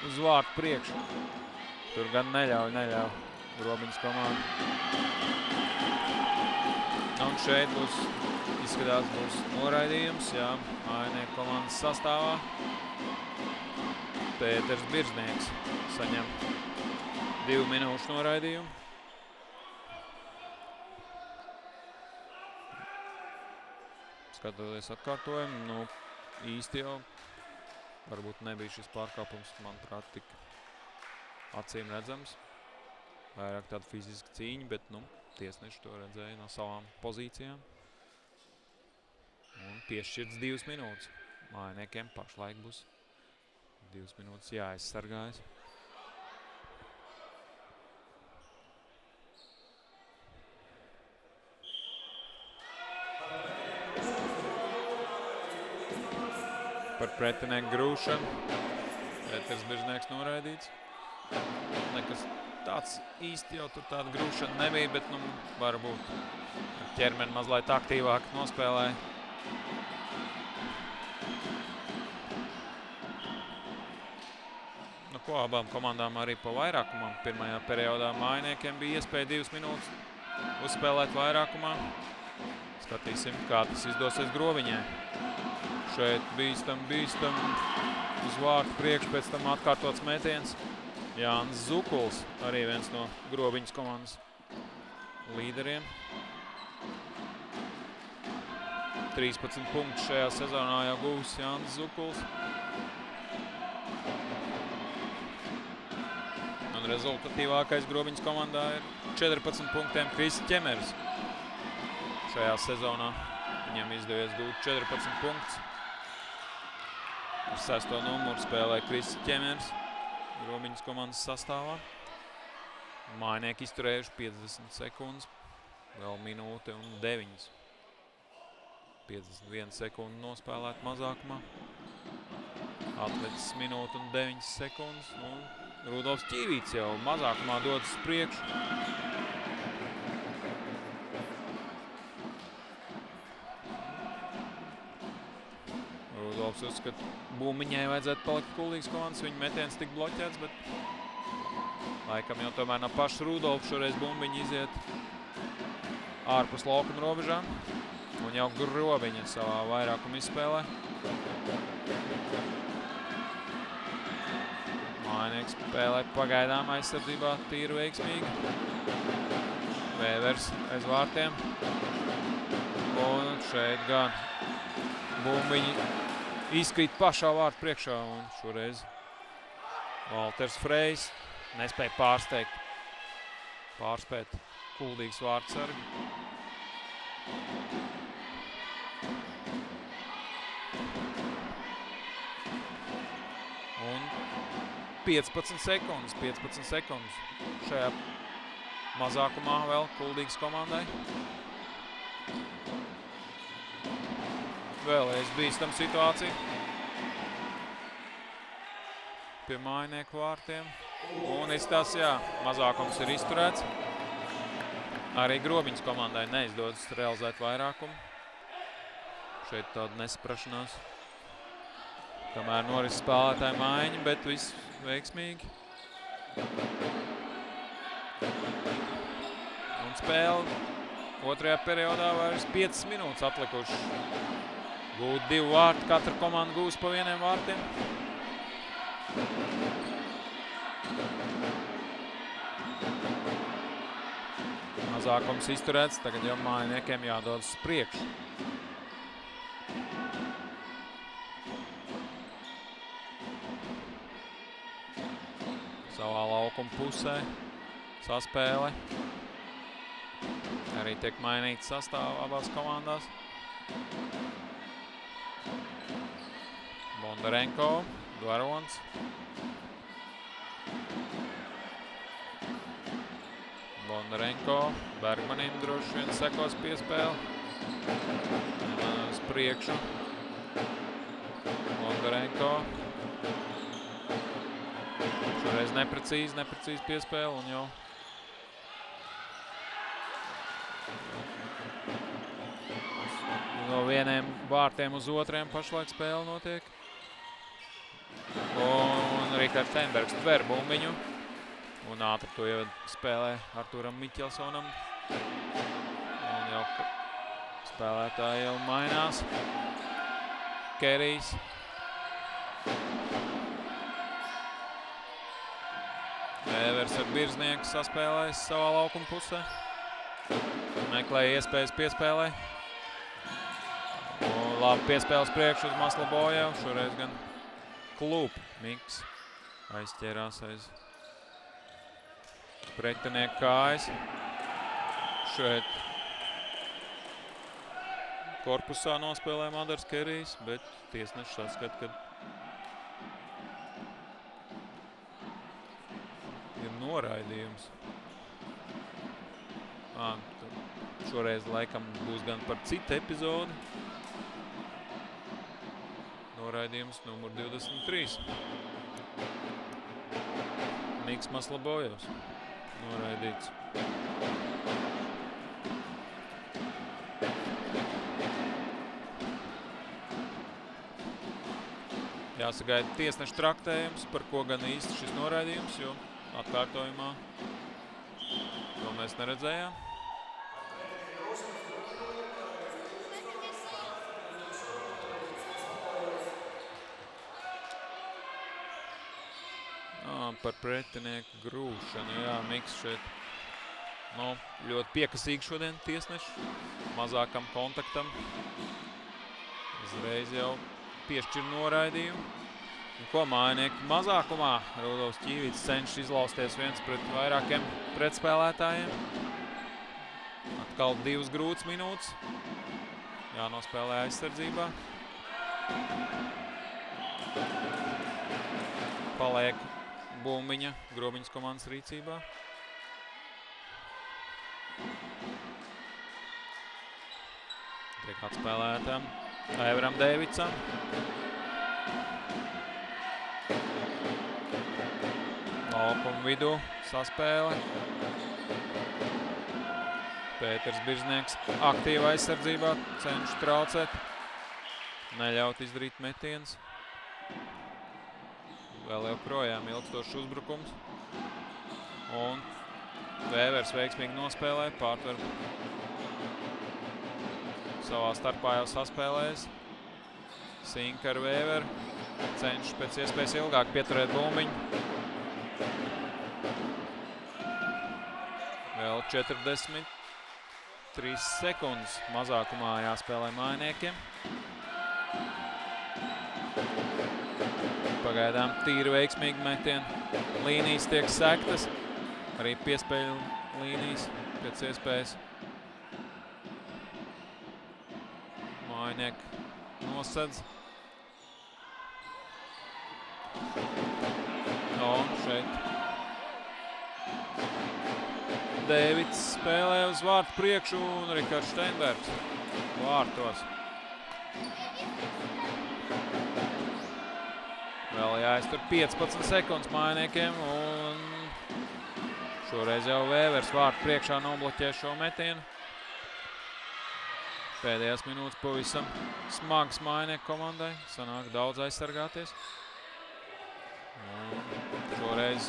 uz vārtu priekšu. Tur gan neļauj Grobiņas komanda. Un šeit būs noraidījums, jā, mājnieku komandas sastāvā. Pēters Birznieks saņem 2 minūšu noraidījumu. Skatoties atkārtojumu, īsti jau varbūt nebija šis pārkāpums, manuprāt, tik acīm redzams. Vairāk tāda fiziska cīņa, bet, tiesneši to redzēja no savām pozīcijām. Un piešķirts 2 minūtes. Mājniekiem pašlaik būs 2 minūtes jāaizsargājas. Par pretinieku grūšanu. Pēters Birznieks noraidīts. Nekas tāds īsti jau tur tāda grūšana nebija, bet varbūt ķermeni mazliet aktīvāk nospēlēja. Ko abām komandām arī pa vairākumam. Pirmajā periodā Mājniekiem bija iespēja 2 minūtes uzspēlēt vairākumā. Skatīsim, kā tas izdosies Groviņai. Šeit bīstam uz vārtu priekš, pēc tam atkārtots metiens. Jānis Zukuls, arī viens no Groviņas komandas līderiem. 13 punktus šajā sezonā jau guvis Jānis Zukuls. Un rezultatīvākais Groviņas komandā ir 14 punktiem Krisis Ķemeris. Šajā sezonā viņam izdevies gūt 14 punktus. Ar 6. numuru spēlē Krisis Ķemeris Groviņas komandas sastāvā. Mājnieki izturējuši 50 sekundes, vēl minūte un 9. 51 sekundi nospēlēt mazākumā. Atlicis minūte un 9 sekundes. Un Rudolfs Ķīvīts jau mazākumā dodas uz priekšu. Rudolfs uzskata, Bumbiņai vajadzētu palikt kuldīgas komandas. Viņa metiens tik bloķēts, bet laikam jau tomēr no paša Rudolfs šoreiz Bumbiņa iziet ārpus laukuma robežām. Un jau Groviņa savā vairākuma izspēlē. Mājnieks spēlē pagaidām aizsardzībā tīri veiksmīgi. Vēvers aiz vārtiem. Un šeit gan Bumbiņi izkrīt pašā vārtu priekšā. Un šoreiz Valters Frejs nespēja pārspēt kuldīgas vārtsargi. Un 15 sekundes šajā mazākumā vēl kuldīgas komandai. Vēlreiz bīstam situācija pie Mājnieku vārtiem. Un izstās, jā, mazākums ir izturēts. Arī Groviņas komandai neizdodas realizēt vairākumu. Šeit tāda nesaprašanās. Kamēr noris spēlētāji maiņa, bet viss veiksmīgi. Un spēle otrajā periodā vairs 5 minūtes atlikuši. Gūt 2 vārti, katra komanda gūs pa 1 vārtiem. Mazākums izturēts, tagad jau Mājniekiem jādodas uz priekšu. Savā laukuma pusē saspēle. Arī tiek mainīts sastāv abās komandās. Bondarenko, Dvarons. Bondarenko, Bergmanim droši vien sekos piespēle. Uz priekšu. Bondarenko. Šoreiz neprecīzi piespēle un jau no 1 vārtiem uz 2 pašlaik spēle notiek. Un Rikards Steinbergs tver Bumbiņu. Un ātri to jau spēlē Arturam Miķelsonam. Un jau spēlētāji jau mainās. Kerijs. Vēvers ar Birznieku saspēlēs savā laukuma pusē. Meklēja iespējas piespēlē. Un labi piespēles priekš uz Maslobojevu. Šoreiz gan Klūp Miks aizķērās aiz pretinieku kājas. Šeit korpusā nospēlē Madars Kerijs, bet tiesnešs saskat, ka ir noraidījums. Šoreiz laikam būs gan par citu epizodi. Noraidījums numur 23. Miks Maslobojevs. Noraidīts. Jāsagaida tiesneša traktējums, par ko gan īsti šis noraidījums, jo atkārtojumā to mēs neredzējām. Par pretinieku grūšanu, jā, Miks šeit. Ļoti piekasīgi šodien tiesneši, mazākam kontaktam. Uzreiz jau piešķir noraidījumu. Un ko mājinieki mazākumā? Rudolfs Ķīvītis cenšas izlausties viens pret vairākiem pretspēlētājiem. Atkal 2 grūtas minūtes. Jānospēlē aizsardzībā. Paliek Bumbiņa, Grobiņas komandas rīcībā. Tiek atspēlētām Aivaram Dēvicam. Laukuma vidū saspēle. Pēters Birznieks aktīva aizsardzībā, cenšas traucēt. Neļaut izdarīt metiens. Vēl joprojām ilgstošs uzbrukums. Un Vēvers veiksmīgi nospēlē, pārtver savā starpā jau saspēlējas. Sinka ar Vēveru. Cenšas pēc iespējas ilgāk pieturēt Bumbiņu. Vēl 43 sekundes mazākumā jāspēlē mājiniekiem. Pagaidām tīri veiksmīgi metieni. Līnijas tiek sektas. Arī piespēļu līnijas pēc iespējas. Mājinieki nosedz. Šeit Dēvids spēlē uz vārtu priekšu un Rikards Steinbergs vārtos. Vēl jāiztur 15 sekundes mājiniekiem un šoreiz jau Vēvers vārtu priekšā nobloķē šo metienu. Pēdējās minūtes pavisam smagas mājinieku komandai. Sanāk daudz aizsargāties. Un šoreiz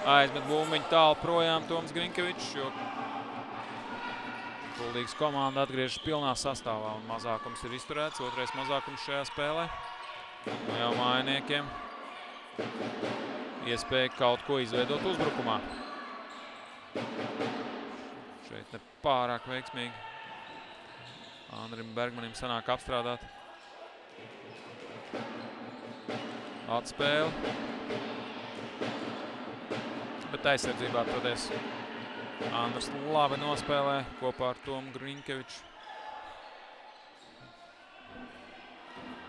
aizmet Bumbiņu tālu projām Toms Grinkevičs, jo Kuldīgas komanda atgriežas pilnā sastāvā un mazākums ir izturēts. Otrais mazākums šajā spēlē. Jau mājiniekiem iespēja kaut ko izveidot uzbrukumā. Šeit ne pārāk veiksmīgi. Andrim Bergmanim sanāk apstrādāt. Atspēle. Bet aizsardzībā atradēs Andrs labi nospēlē kopā ar Tomu Grinkeviču.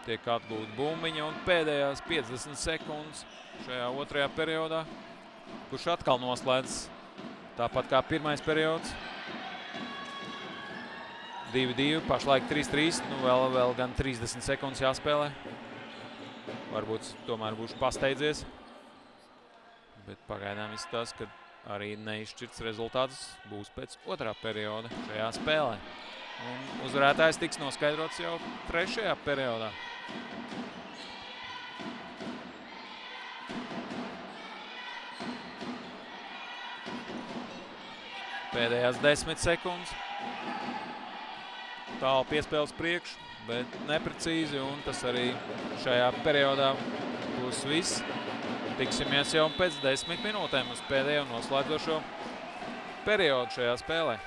Tiek atgūta Bumbiņa un pēdējās 50 sekundes šajā otrajā periodā, kurš atkal noslēdz tāpat kā pirmais periods. 2-2, pašlaik 3-3, vēl gan 30 sekundes jāspēlē. Varbūt tomēr būšu pasteidzies. Bet pagaidām izskatās, ka arī neizšķirts rezultāts būs pēc otrā perioda šajā spēlē. Un uzvarētājs tiks noskaidrots jau trešajā periodā. Pēdējās 10 sekundes. Tālu piespēles priekšu, bet neprecīzi, un tas arī šajā periodā būs viss. Tiksimies jau pēc 10 minūtēm uz pēdējo noslēdzošo periodu šajā spēlē.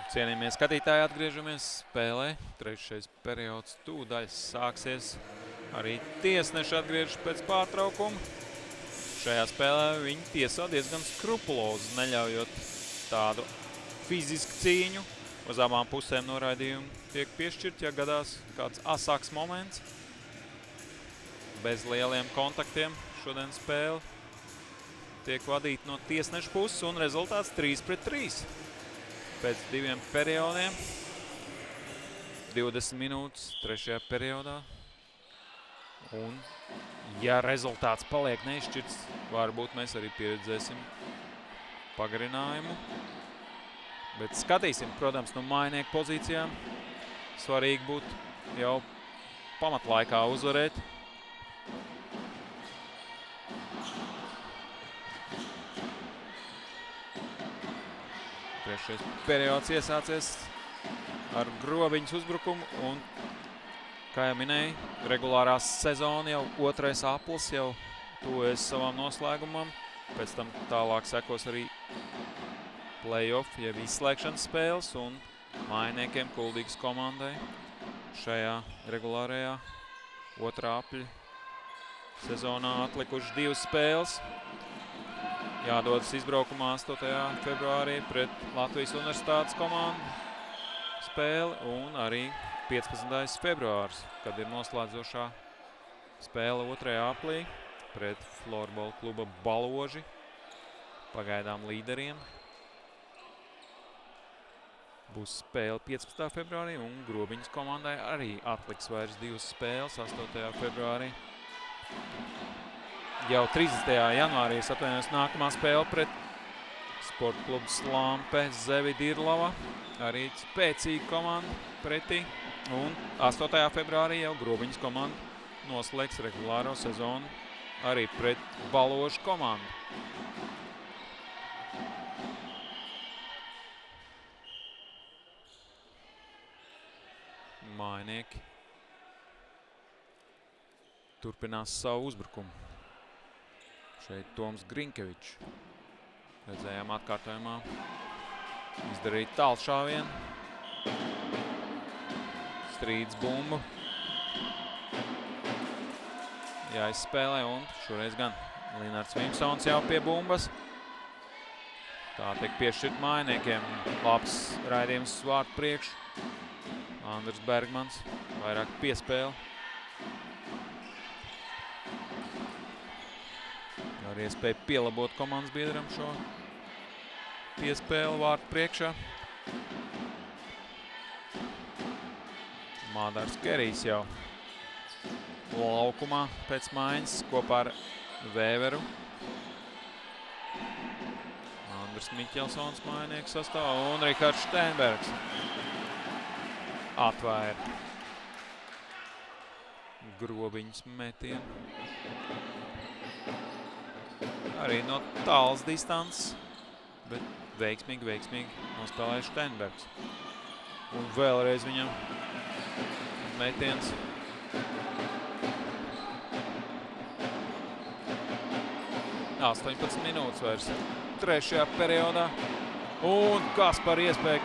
Cienījamie skatītāji, atgriežamies spēlē. Trešais periods tūdaļ sāksies. Arī tiesneši atgriežas pēc pārtraukuma. Šajā spēlē viņi tiesā diezgan skrupulozi, neļaujot tādu fizisku cīņu. Uz abām pusēm noraidījumi tiek piešķirt, ja gadās kāds asāks moments. Bez lieliem kontaktiem šodien spēle tiek vadīta no tiesnešu puses un rezultāts 3-3. Pēc 2 periodiem, 20 minūtes trešajā periodā. Un, ja rezultāts paliek neizšķirts, varbūt mēs arī pieredzēsim pagarinājumu. Bet skatīsim, protams, no mainieku pozīcijām. Svarīgi būtu jau pamatlaikā uzvarēt. Trešais periods iesācies ar Grobiņas uzbrukumu un, kā jau minēju, regulārās sezona jau otrais aplis, jau tuvojas savam noslēgumam. Pēc tam tālāk sekos arī play-off, jeb izslēgšanas spēles un mainiekiem Kuldīgas komandai šajā regulārajā otrā apļa sezonā atlikuši 2 spēles. Jādodas izbraukumā 8. februārī pret Latvijas Universitātes komandu spēli un arī 15. februārs, kad ir noslēdzošā spēle 2. aplī pret Florbola kluba Baloži, pagaidām līderiem. Būs spēle 15. februārī un Grobiņas komandai arī atliks vairs 2 spēles 8. februārī. Jau 30. janvārī atvainojos nākamā spēle pret sporta klubu Slampe Zevidirlava. Arī spēcīga komanda pretī. Un 8. februārī jau Grobiņas komanda noslēgs regulāro sezonu arī pret Baložu komandu. Mainieki turpinās savu uzbrukumu. Šeit Toms Grinkevičs. Redzējām atkārtojumā izdarīt tālšāvienu. Strīds bumbu. Jāizspēlē un šoreiz gan Linards Vimsons jau pie bumbas. Tā tiek piešķirt mainiekiem. Labs raidījums vārtu priekšu. Andrs Bergmans vairāk piespēle. Ar iespēju pielabot komandas biedram šo piespēli vārtu priekšā. Mādārs Kerijs jau laukumā pēc maiņas kopā ar Vēveru. Andrs Miķelsons mainieku sastāvā un Rikards Steinbergs atvaira Grobiņas metienu. Arī no tālas distances, bet veiksmīgi nospēlēja Steinbergs. Un vēlreiz viņam metiens. Jā, 18 minūtes vairs trešajā periodā. Un kas par iespēju.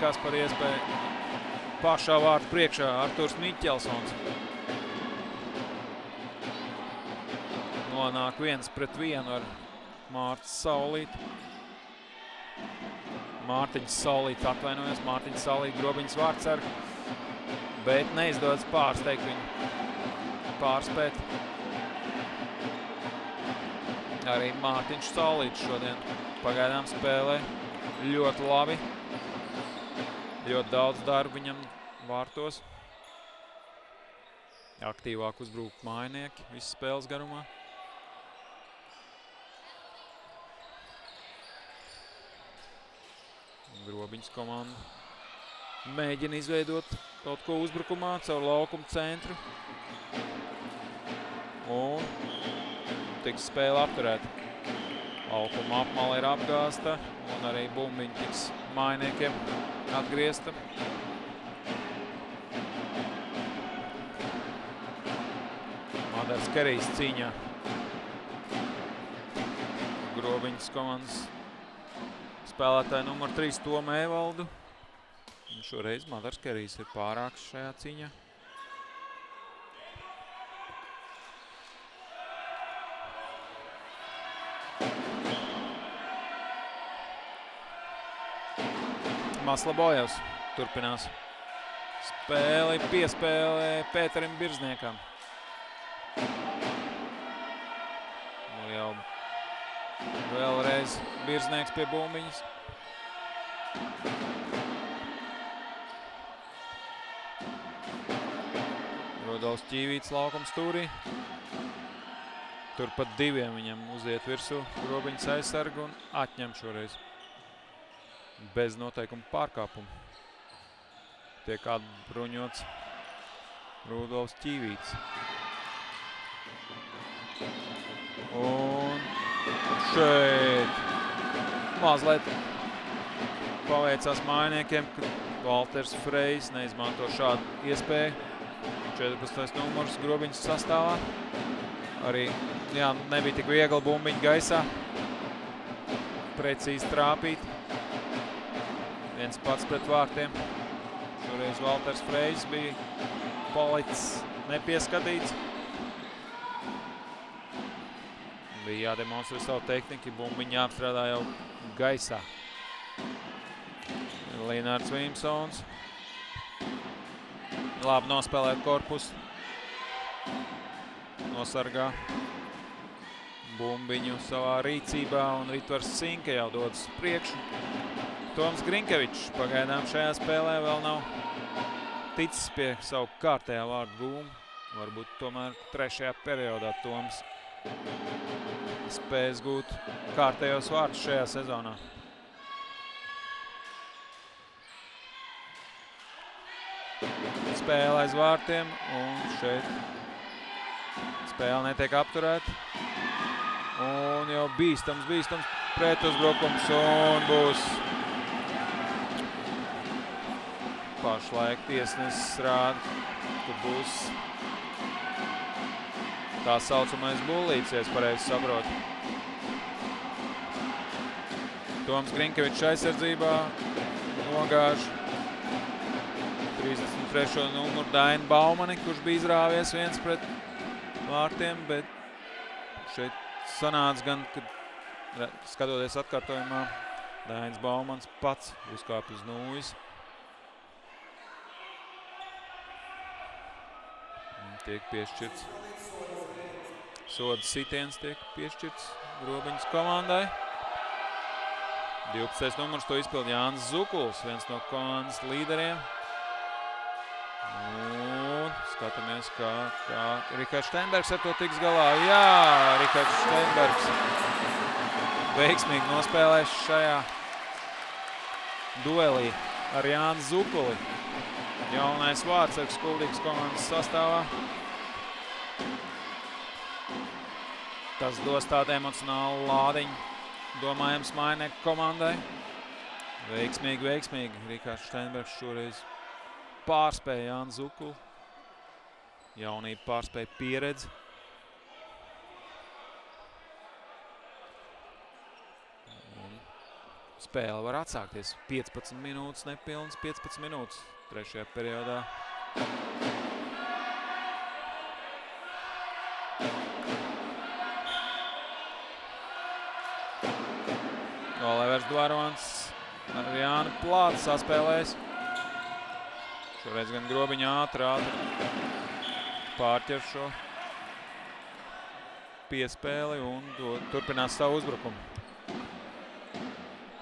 Pašā vārtu priekšā Arturs Miķelsons. Nonāk 1-1 ar Mārtiņš Saulīti. Mārtiņš Saulīti atvainojas. Mārtiņš Saulīti Grobiņas vārdsargu. Bet neizdodas pārsteigt viņu. Pārspēt. Arī Mārtiņš Saulītis šodien pagaidām spēlē ļoti labi. Ļoti daudz darbu viņam vārtos. Aktīvāk uzbrūk mainieki visas spēles garumā. Grobiņas komanda mēģina izveidot kaut ko uzbrukumā caur laukumu centru. Un tiks spēle apturēta. Laukuma apmale ir apgāsta un arī bumbiņa tiks mainiekiem atgriezta. Mādārs Kerijs cīņā. Grobiņas komandas spēlētāju numur 3 Tomu Evaldu. Šoreiz Madars Kerijs ir pārāks šajā cīņā. Maslabojevs turpinās spēli, piespēle Pēterim Birzniekam. Nu jau vēlreiz Birznieks pie bumbiņas. Rudolfs Ķīvīts laukums stūrī. Turpat diviem viņam uziet virsū grobiņas aizsargu un atņem šoreiz. Bez noteikuma pārkāpuma. Tiek atbruņots Rudolfs Ķīvīts. Un šeit mazliet paveicās mājiniekiem, ka Valters Frejs neizmanto šādu iespēju. 14. numurs grobiņas sastāvā. Arī nebija tik viegli bumbiņu gaisā. Precīzi trāpīt. Viens pats pret vārtiem. Šoreiz Valters Frejs bija palicis nepieskatīts. Bija jādemonstrē savu tehniku, bumbiņu jāapstrādā jau gaisā. Linārds Vīmsons. Labi nospēlēt korpusu. Nosargā bumbiņu savā rīcībā un Ritvars Sinke jau dodas priekšu. Toms Grinkevičs pagaidām šajā spēlē vēl nav ticis pie savu kārtējā vārdu gūmu. Varbūt tomēr trešajā periodā Toms spējas gūt kārtējos vārdus šajā sezonā. Spēle aiz vārtiem un šeit spēle netiek apturēta. Un jau bīstams pretuzbrukums un būs pašlaik tiesnesis rāda, ka būs tā saucamais bullīts, ja es pareizi saprotu. Toms Grinkevičs aizsardzībā nogāž 33. numuru Dainu Baumani, kurš bija izrāvies viens pret vārtiem, bet šeit sanāca gan, kad skatoties atkārtojumā, Dainis Baumans pats uzkāp uz nūjas. Tiek piešķirts. Soda sitiens tiek piešķirts grobiņas komandai. 12. numurs to izpilda Jānis Zukuls, viens no komandas līderiem. Un skatāmies, kā Rihards Steinbergs ar to tiks galā. Jā, Rihards Steinbergs veiksmīgi nospēlēs šajā duelī ar Jāni Zukuli. Jaunais vārdsargs Kuldīgas komandas sastāvā. Tas dos tādu emocionālu lādiņu, domājams, Mainieku komandai. Veiksmīgi. Rihards Steinbergs šoreiz pārspēja Jāni Zukuli. Jaunība pārspēja pieredzi. Un spēle var atsākties. 15 minūtes, nepilnas 15 minūtes. Trešajā periodā. Olivers Dvarons ar Jāni Plātu saspēlēs. Šoreiz gan grobiņā ātri pārķer šo piespēli un turpinās savu uzbrukumu.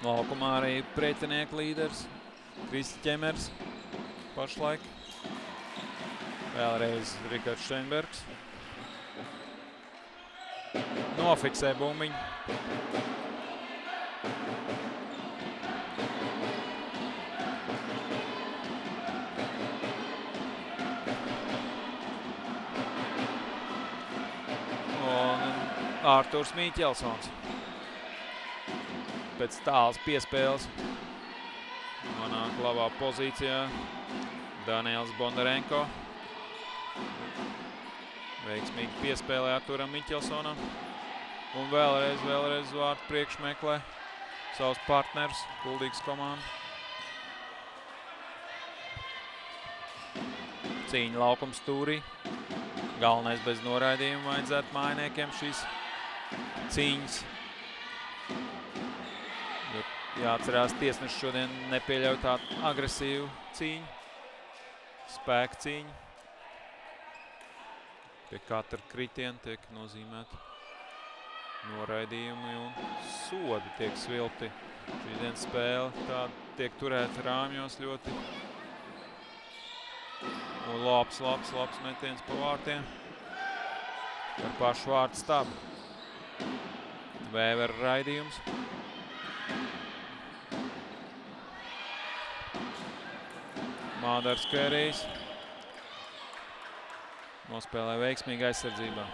Laukumā arī pretinieku līderis Krists Ķemers. Pašlaik. Vēlreiz Rihards Steinbergs. Nofiksē bumbiņu. Un Ārturs Mīķelsons. Pēc tālas piespēles nonāk labā pozīcijā. Daniels Bondarenko. Veiksmīgi piespēlē Arturam Miķelsonam. Un vēlreiz vārtu priekš meklē savus partners, Kuldīgas komandu. Cīņa laukuma stūrī. Galvenais bez noraidījuma vajadzētu mājiniekiem šīs cīņas. Jāatcerās, tiesneši šodien nepieļauj tādu agresīvu cīņu, spēku cīņu. Pie katra kritiena tiek nozīmēti noraidījumi un sodi tiek svilpti. Šī dienas spēle tāda tiek turēta rāmjos ļoti. Un labs metiens pa vārtiem. Ar pašu vārtu stabu. Vēvera raidījums. Mādars Kērijs nospēlē veiksmīgi aizsardzībā.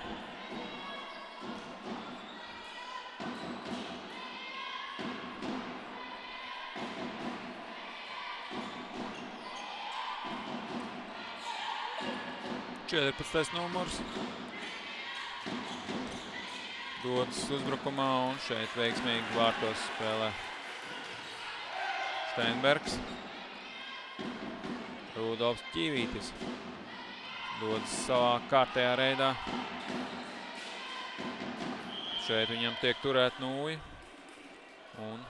Četrpadsmitais numurs. Dodas uzbrukumā un šeit veiksmīgi vārtos spēlē Steinbergs. Rudolfs Ķīvītis dodas savā kārtējā reidā. Šeit viņam tiek turēt nūji. Un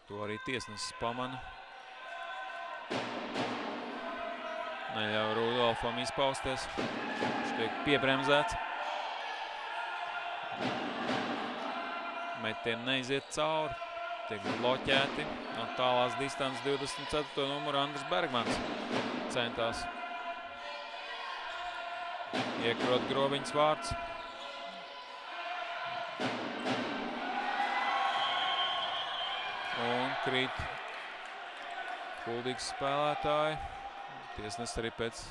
to arī tiesnesis pamana. Neļauj Rudolfam izpausties. Viņš tiek piebremzēts. Metieni neiziet cauri. Tiek bloķēti no tālās distances 24. numuru Andris Bergmans centās iekrot Grobiņas vārds. Un krīt Kuldīgs spēlētāji. Tiesnesis arī pēc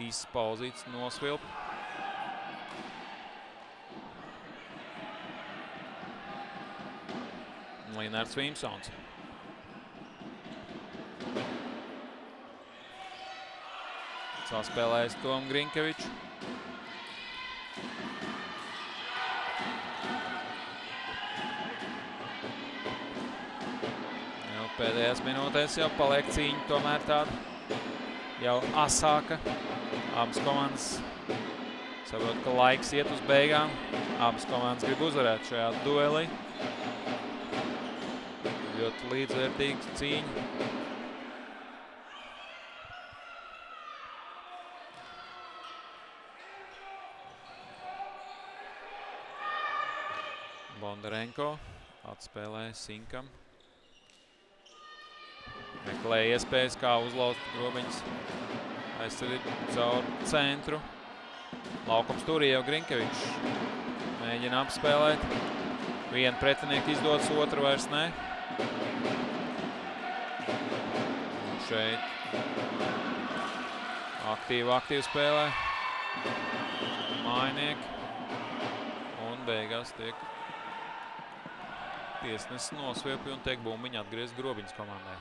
īsas pauzītes nosvilp. Linārds Vīmsons. Saspēlējis Tomu Grinkeviču. Jau pēdējās minūtēs jau paliek cīņa, tomēr tāda jau asāka. Abas komandas saprot, ka laiks iet uz beigām. Abas komandas grib uzvarēt šajā duelī. Ļoti līdzvērtīga cīņa. Bondarenko atspēlē Sinkam. Meklē iespējas, kā uzlauzt Grobiņas aizsardzību caur centru. Laukums turī jau Grinkevičs mēģina apspēlēt. Vienu pretinieku izdodas, otru vairs ne. Un šeit aktīvi spēlē mājinieki. Un beigās tiek tiesnesis nosviepja un tiek bumbiņa atgriezt Grobiņas komandai.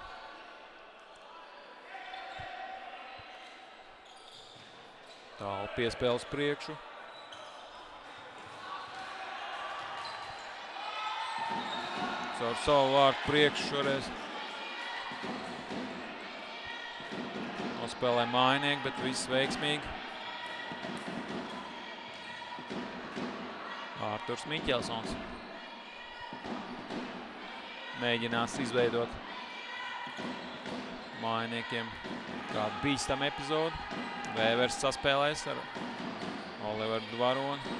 Tālu piespēles priekšu. Caur savu vārtu priekšu šoreiz. Nospēlē mājinieki, bet viss veiksmīgi. Ārturs Miķelsons mēģinās izveidot mājiniekiem kādu bīstamu epizodu. Vēvers saspēlēs ar Oliveru Dvaroni.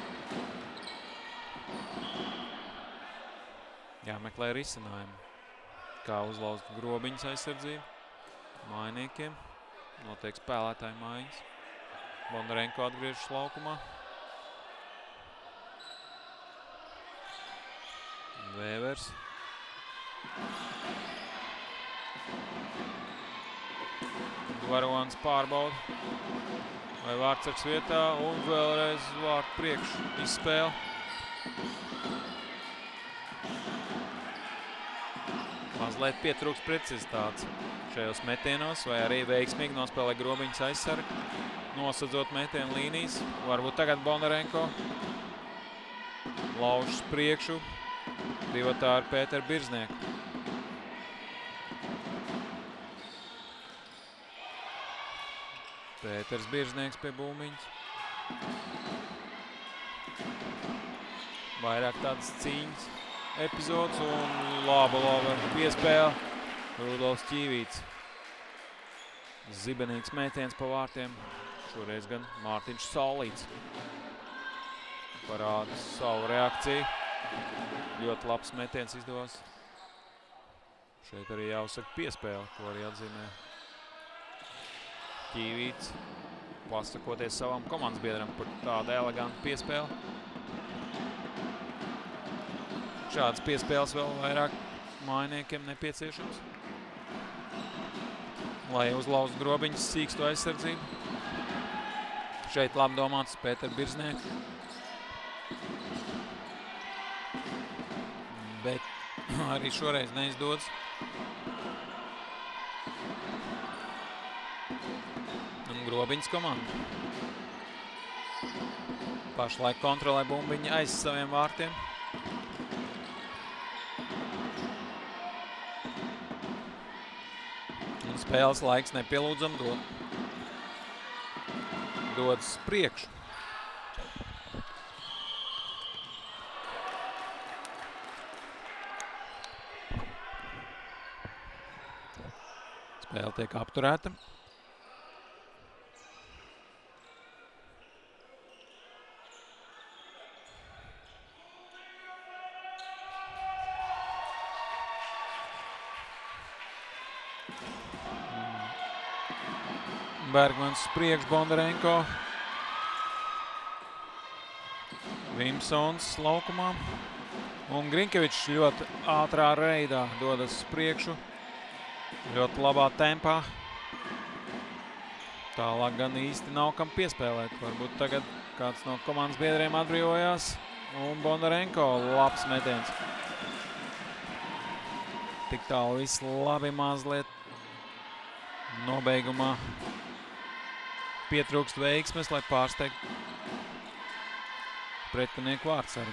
Jāmeklē risinājumi, kā uzlauzt Grobiņas aizsardzību mājiniekiem. Notiek spēlētāju mājiņas. Bondarenko atgriežas laukumā. Vēvers. Dvaronis pārbauda. Vai vārdsargs vietā un vēlreiz vārtu priekšu izspēle. Mazliet pietrūks precizitātes šajos metienos, vai arī veiksmīgi nospēlē Grobiņas aizsargu, nosadzot metienu līnijas. Varbūt tagad Bondarenko laužas priekšu, divatā ar Pēteru Birznieku. Pēters Biržnieks pie bumbiņas. Vairāk tādas cīņas epizodes un laba piespēle. Rudolfs Ķīvīts. Zibenīgs mētiens pa vārtiem. Šoreiz gan Mārtiņš Saulīts. Parāda savu reakciju. Ļoti labs metiens izdevās. Šeit arī jāuzsaka piespēle, ko arī atzīmē Ķīvīts. Pasakoties savam komandas biedram par tādu elegantu piespēli. Šādas piespēles vēl vairāk mājiniekiem nepieciešams, lai uzlauztu Grobiņas sīkstu aizsardzību. Šeit labi domāts Pētera Birznieka. Bet arī šoreiz neizdodas. Un Grobiņas komanda pašlaik kontrolē bumbiņu aiz saviem vārtiem. Un spēles laiks nepielūdzam dodas priekšu. Spēle tiek apturēta. Bergmans priekš Bondarenko. Vimsons laukumā. Un Grinkevičs ļoti ātrā reidā dodas priekšu. Ļoti labā tempā. Tālāk gan īsti nav kam piespēlēt. Varbūt tagad kāds no komandas biedriem atbrīvojās. Un Bondarenko labs metiens. Tik tālu viss labi mazliet. Nobeigumā pietrūkst veiksmes, lai pārsteigtu pretinieku vārtsargu.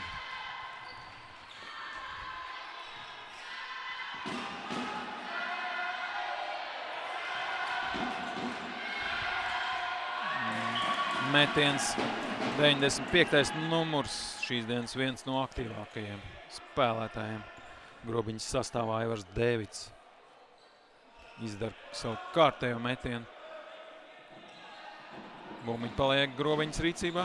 Metiens 95. numurs šīs dienas viens no aktīvākajiem spēlētājiem. Grobiņas sastāvā Aivars Dēvids izdara savu kārtējo metienu. Bumbiņa paliek Grobiņas rīcībā.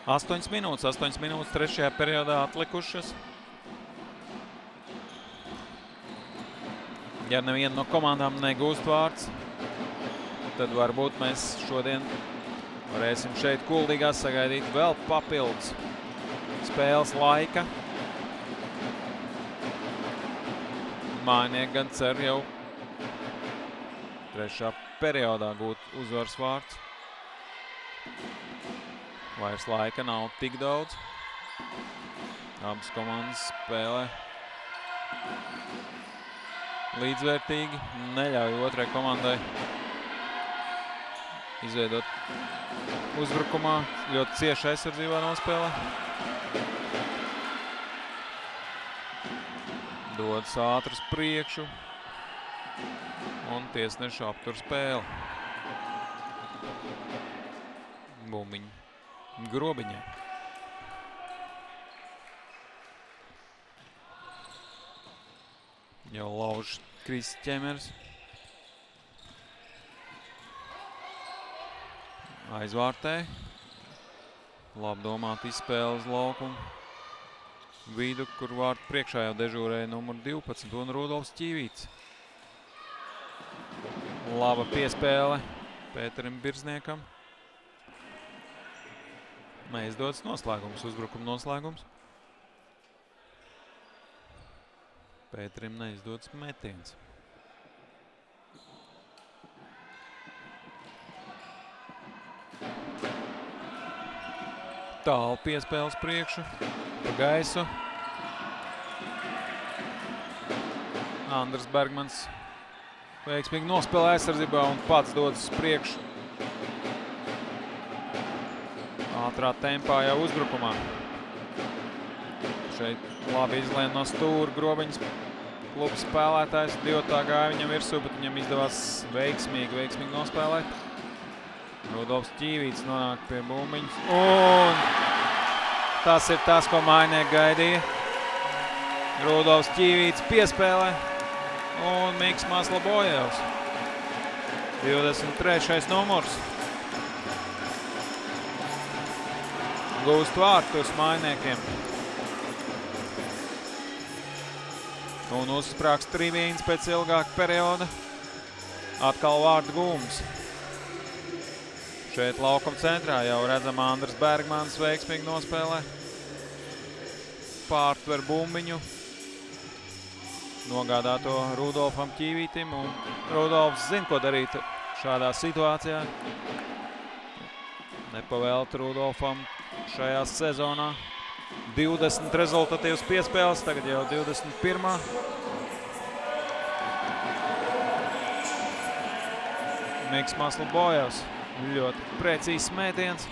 Astoņas minūtes trešajā periodā atlikušas. Ja neviena no komandām negūst vārds, tad varbūt mēs šodien varēsim šeit Kuldīgā sagaidīt vēl papildus spēles laika. Mājinieki gan cer jau trešā periodā gūt uzvaras vārds. Vairs laika nav tik daudz. Abas komandas spēlē līdzvērtīgi. Neļauj otrai komandai izveidot uzbrukumā. Ļoti cieši aizsardzībā nospēlē. Dodas ātras priekšu. Un tiesneši aptur spēli. Bumbiņa Grobiņai. Jau lauž Krists Ķemers. Aizvārtē. Labi domāt izspēle uz laukumu vidu, kur vārtu priekšā jau dežūrēja numur 12 un Rudolfs Ķīvīts. Laba piespēle Pēterim Birzniekam. Neizdodas noslēgums, uzbrukuma noslēgums. Pēterim neizdodas metiens. Tālu piespēles priekšu, pa gaisu. Andrs Bergmans veiksmīgi nospēlē aizsardzībā un pats dodas priekšu. ātrā tempā jau uzbrukumā. Šeit labi izlien no stūra Grobiņas kluba spēlētājs. Divotā gāja viņam virsū, bet viņam izdevās veiksmīgi nospēlēt. Rudolfs Ķīvīts nonāk pie bumbiņas. Un tas ir tas, ko mājnieki gaidīja. Rudolfs Ķīvīts piespēlē. Un Miks Maslobojevs. 23. numurs. Gūst vārtus mājniekiem. Un uzsprāgs trivīns pēc ilgāka perioda. Atkal vārdu gūms. Šeit laukuma centrā jau redzam Andris Bergmans veiksmīgi nospēlē. Pārtver bumbiņu. Nogādā to Rudolfam Ķīvītim. Un Rudolfs zina, ko darīt šādā situācijā. Nepavēlta Rudolfam šajā sezonā. 20 rezultatīvas piespēles, tagad jau 21. Miks Maslobojevs. Ļoti precīzs mētiens.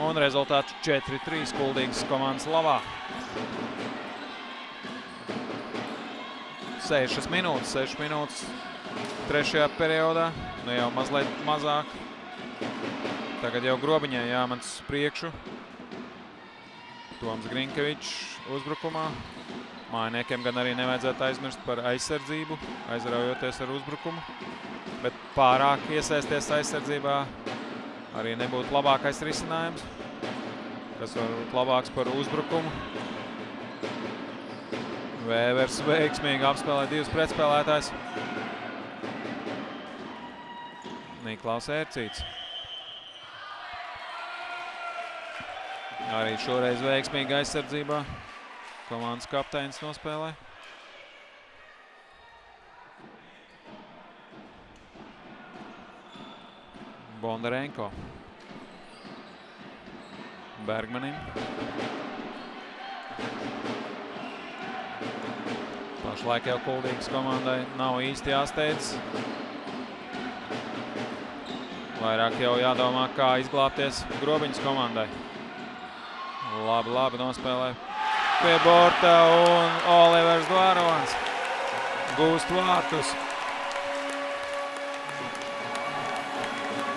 Un rezultāts 4-3 Kuldīgas komandas labā. 6 minūtes trešajā periodā. Nu jau mazliet mazāk. Tagad jau Grobiņai jāmets uz priekšu. Toms Grinkevičs uzbrukumā. Mājniekiem gan arī nevajadzētu aizmirst par aizsardzību, aizraujoties ar uzbrukumu. Bet pārāk iesaisties aizsardzībā arī nebūtu labākais risinājums. Kas var būt labāks par uzbrukumu. Vēvers veiksmīgi apspēlē divus pretspēlētājs. Niklaus Ērcīts. Arī šoreiz veiksmīgi aizsardzībā. Komandas kapteinis nospēlē. Bondarenko. Bergmanim. Pašlaik jau Kuldīgas komandai nav īsti jāsteidz. Vairāk jau jādomā, kā izglābties Grobiņas komandai. Labi nospēlē pie borta un Olivers Dvarovans gūst vārtus.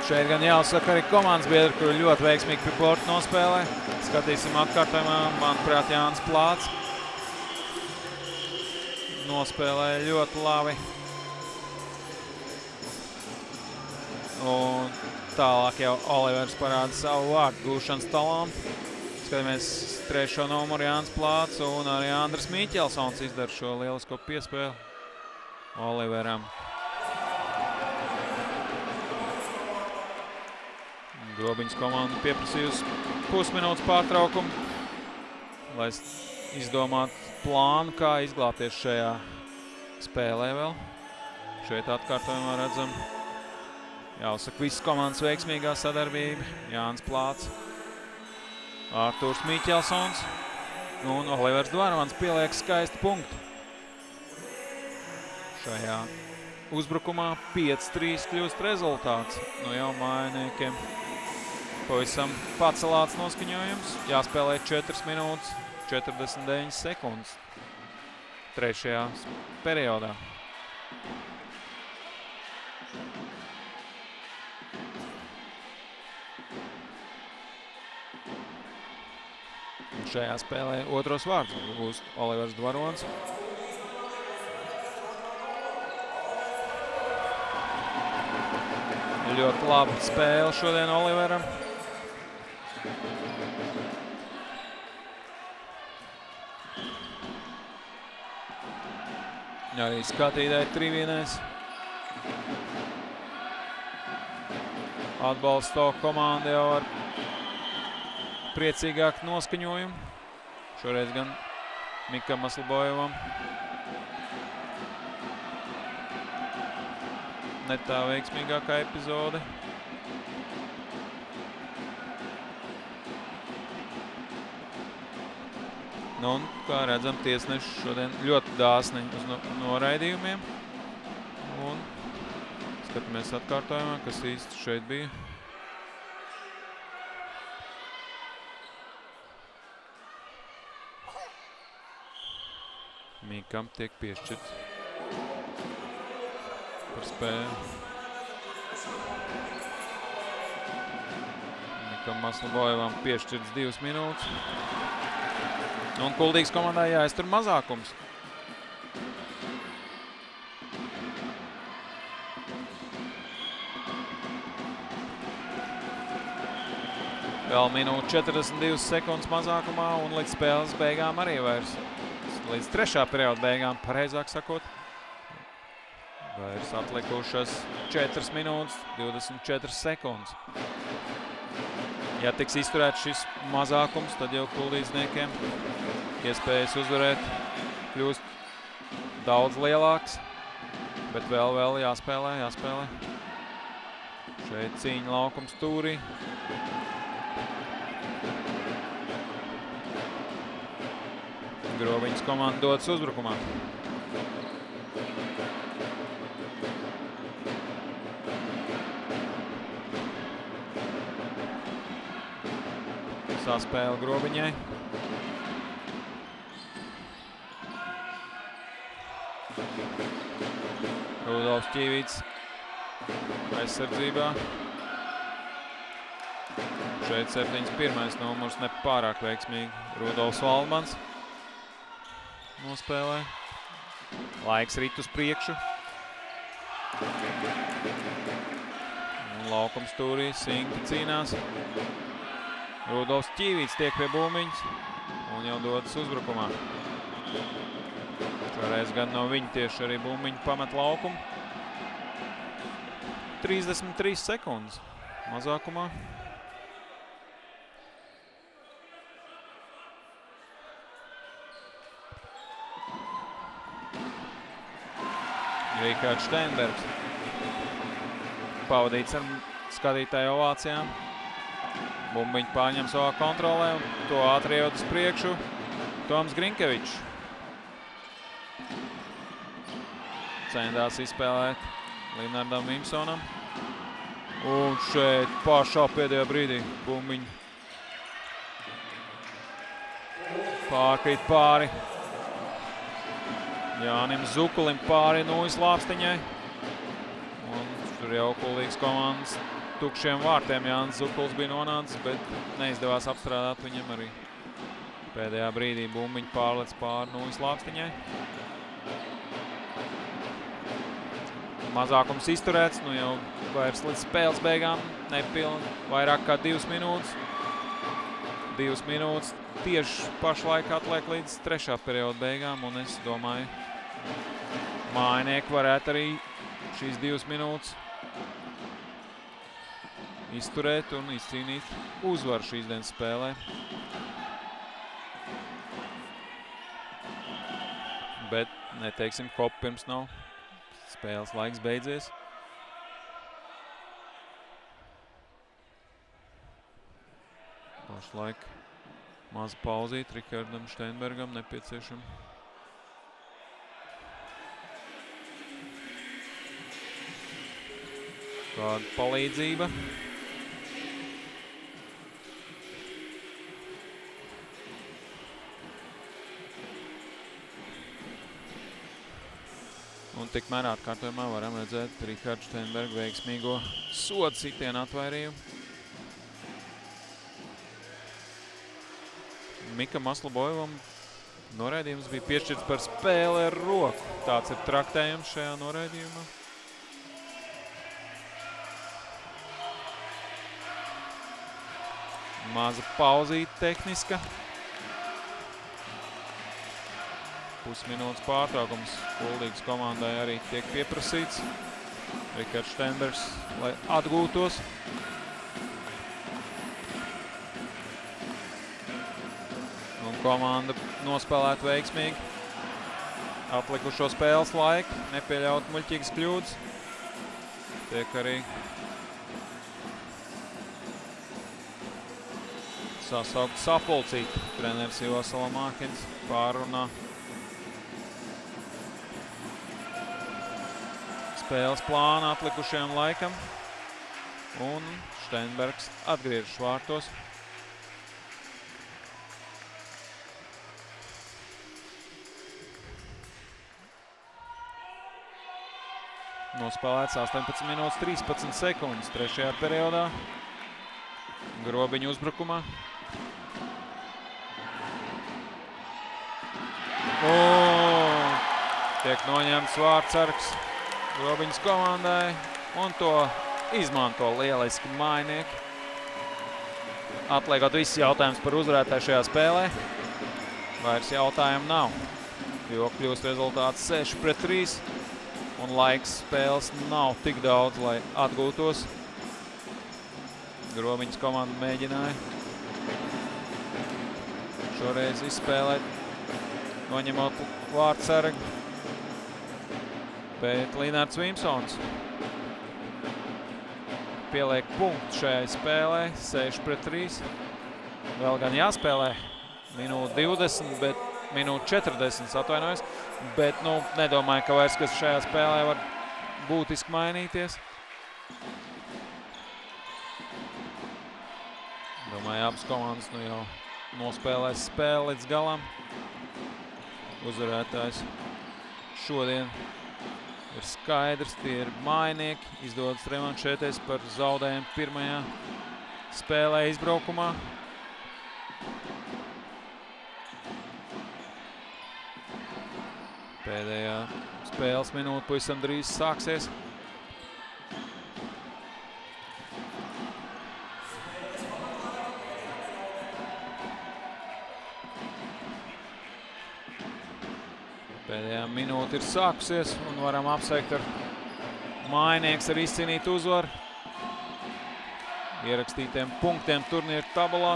Šeit gan jāsaka arī komandas biedri, kuri ļoti veiksmīgi pie borta nospēlē. Skatīsim atkārtojumā, manuprāt, Jānis Plāts. Nospēlēja ļoti labi. Un tālāk jau Olivers parāda savu vārdu gūšanas talantu. Skatāmies trešo numuru Jānis Plāts un arī Andris Mīķelsons izdara šo lielisko piespēli Oliveram. Grobiņas komanda pieprasījusi pusminūtes pārtraukumu, lai izdomātu plānu, kā izglābties šajā spēlē vēl. Šeit atkārtojumā redzam, jāsaka, visas komandas veiksmīgā sadarbība. Jānis Plāts, Artūrs Mīķelsons un Olivers Dvarovans pieliek skaistu punktu. Šajā uzbrukumā 5-3 kļūst rezultāts. Nu jau mājniekiem pavisam pacelāts noskaņojums. Jāspēlē 4 minūtes 49 sekundes trešajā periodā. Šajā spēlē otros vārdus būs Olivers Dvarovans. Ļoti laba spēle šodien Oliveram. Arī skatītāji trivīnēs. Atbalsta to komandu jau ar priecīgāku noskaņojumu. Šoreiz gan Mikam Maslobojevam. Ne tā veiksmīgākā epizode. Nu, un, kā redzam, tiesneši šodien ļoti dāsni uz noraidījumiem. Un skatāmies atkārtojumā, kas īsti šeit bija. Mikam tiek piešķirts par spēli. Mikam Maslibojevam piešķirts 2 minūtes. Un Kuldīgas komandai jāiztur mazākums. Vēl minūte 42 sekundes mazākumā un līdz spēles beigām arī vairs. Līdz 3. perioda beigām, pareizāk sakot. Vairs atlikušas 4 minūtes 24 sekundes. Ja tiks izturēts šis mazākums, tad jau kuldīdzniekiem iespējas uzvarēt kļūst daudz lielāks. Bet vēl jāspēlē. Šeit cīņa laukums stūrī. Groviņas komanda dodas uzbrukumā. Saspēle Groviņai. Rudolfs Ķīvīts aizsardzībā. Šeit 71. numurs nepārāk veiksmīgi. Rudolfs Valdmans nospēlē. Laiks rit uz priekšu. Un laukums stūrī, Sinki cīnās. Rudolfs Ķīvīts tiek pie bumbiņas un jau dodas uzbrukumā. Šoreiz gan no viņa tieši arī bumbiņa pamet laukumu. 33 sekundes mazākumā. Rikārds Steinbergs pavadīts ar skatītāju ovācijām. Bumbiņu pārņem savā kontrolē un to ātri ejot uz priekšu Toms Grinkevičs. Centās izspēlēt Linardam Vimsonam. Un šeit pašā pēdējā brīdī bumbiņu pārkrīt pāri. Jānim Zukulim pāri Nūjas Lāpstiņai. Un tur jau Kuldīgas komandas tukšiem vārtiem Jānis Zukuls bija nonācis, bet neizdevās apstrādāt viņam arī. Pēdējā brīdī bumbiņu pārlec pāri Nūjas Lāpstiņai. Mazākums izturēts, nu jau vairs līdz spēles beigām nepilni vairāk kā 2 minūtes. 2 minūtes tieši pašlaik atliek līdz 3. perioda beigām, un es domāju, mājinieki varētu arī šīs 2 minūtes izturēt un izcīnīt uzvaru šīs dienas spēlē. Bet neteiksim hop pirms nav spēles laiks beidzies. Pašlaik maza pauzīt Rikardam Steinbergam nepieciešama. Kāda palīdzība. Un tikmēr atkārtojumā varam redzēt Rikardu Steinbergu veiksmīgo sodu sitienu atvairījumu. Mikam Maslibojevam noraidījums bija piešķirts par spēli ar roku. Tāds ir traktējums šajā noraidījumā. Maza pauzīte tehniska. Pusminūtes pārtraukums Kuldīgas komandai arī tiek pieprasīts. Rikards Steinbergs, lai atgūtos. Un komanda nospēlēt veiksmīgi. Atlikušo spēles laiku, nepieļaut muļķīgas kļūdas. Tiek arī sasaukt sapulcīt. Treneris Ivo Salamākins pārrunā spēles plānu atlikušajam laikam. Un Steinbergs atgriežas vārtos. nospēlēts 18 minūtes 13 sekundes trešajā periodā. Grobiņu uzbrukumā. Un tiek noņemts vārdsargs Grobiņas komandai. Un to izmanto lieliski mājnieki. Atliekot visus jautājumus par uzvarētāju šajā spēlē. Vairs jautājumu nav, jo kļūst rezultāts 6-3. Un laiks spēles nav tik daudz, lai atgūtos. Grobiņas komanda mēģināja šoreiz izspēlēt, noņemot vārdsargu. Bet Līnārds Vimsons pieliek punktu šajai spēlē, 6-3. Vēl gan jāspēlē minūte 20, bet minūte 40, atvainojos. Bet, nedomāju, ka vairs kas šajā spēlē var būtiski mainīties. Domāju, abas komandas jau nospēlēs spēli līdz galam. Uzvarētājs šodien ir skaidrs, tie ir mājnieki. Izdodas revanšēties par zaudējumu pirmajā spēlē izbraukumā. Pēdējā spēles minūte pavisam drīz sāksies. Pēdējā minūte ir sākusies un varam apsveikt ar mājnieks ar izcīnītu uzvaru. Ierakstītiem punktiem turnīra tabulā.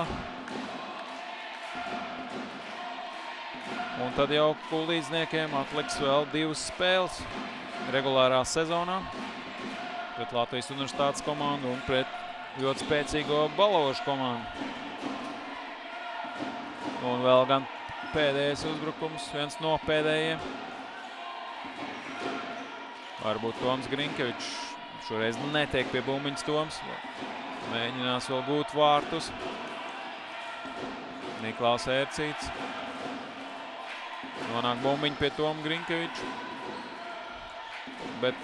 Un tad jau kuldīdzniekiem atliks vēl 2 spēles regulārā sezonā pret Latvijas Universitātes komandu un pret ļoti spēcīgo Baložu komandu. Un vēl gan pēdējais uzbrukums, viens no pēdējiem. Varbūt Toms Grinkevičs. Šoreiz netiek pie bumbiņas Toms. Mēģinās vēl gūt vārtus. Niklaus Ērcīts. Nonāk bumbiņu pie Toma Grinkeviča. Bet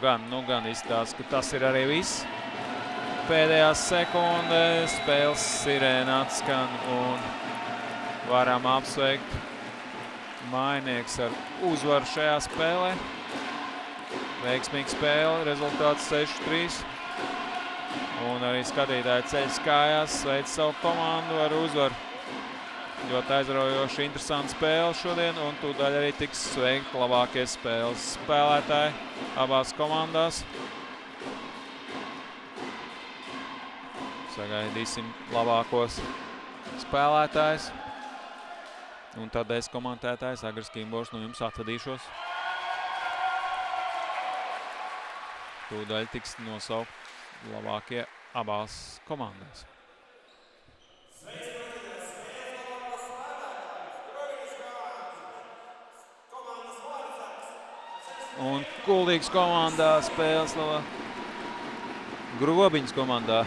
gan izstāsta, ka tas ir arī viss. Pēdējās sekundēs spēles sirēna atskan un varam apsveikt mājnieks ar uzvaru šajā spēlē. Veiksmīga spēle, rezultāts 6-3. Un arī skatītāji ceļas kājās, sveic savu komandu ar uzvaru. Ļoti aizraujoši, interesanti spēle šodien, un tūdaļ arī tiks sveikt labākie spēles spēlētāji abās komandās. Sagaidīsim labākos spēlētājus. Un tad es komentētājs Agris Kimbors no jums atvadīšos. Tūdaļ tiks nosaukt labākie abās komandās. Un Kuldīgas komandā spēles Grobiņas komandā.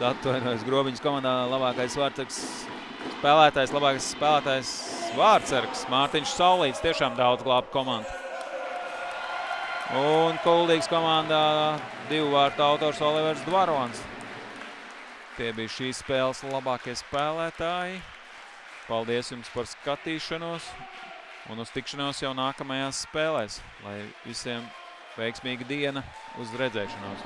Atvainojos, Grobiņas komandā labākais spēlētājs vārdsargs Mārtiņš Saulīts. Tiešām daudz glābu komandu. Un Kuldīgas komandā 2 vārtu autors Olivers Dvarons. Tie bija šīs spēles labākie spēlētāji. Paldies jums par skatīšanos. Un uz tikšanos jau nākamajās spēlēs, lai visiem veiksmīga diena uz redzēšanos.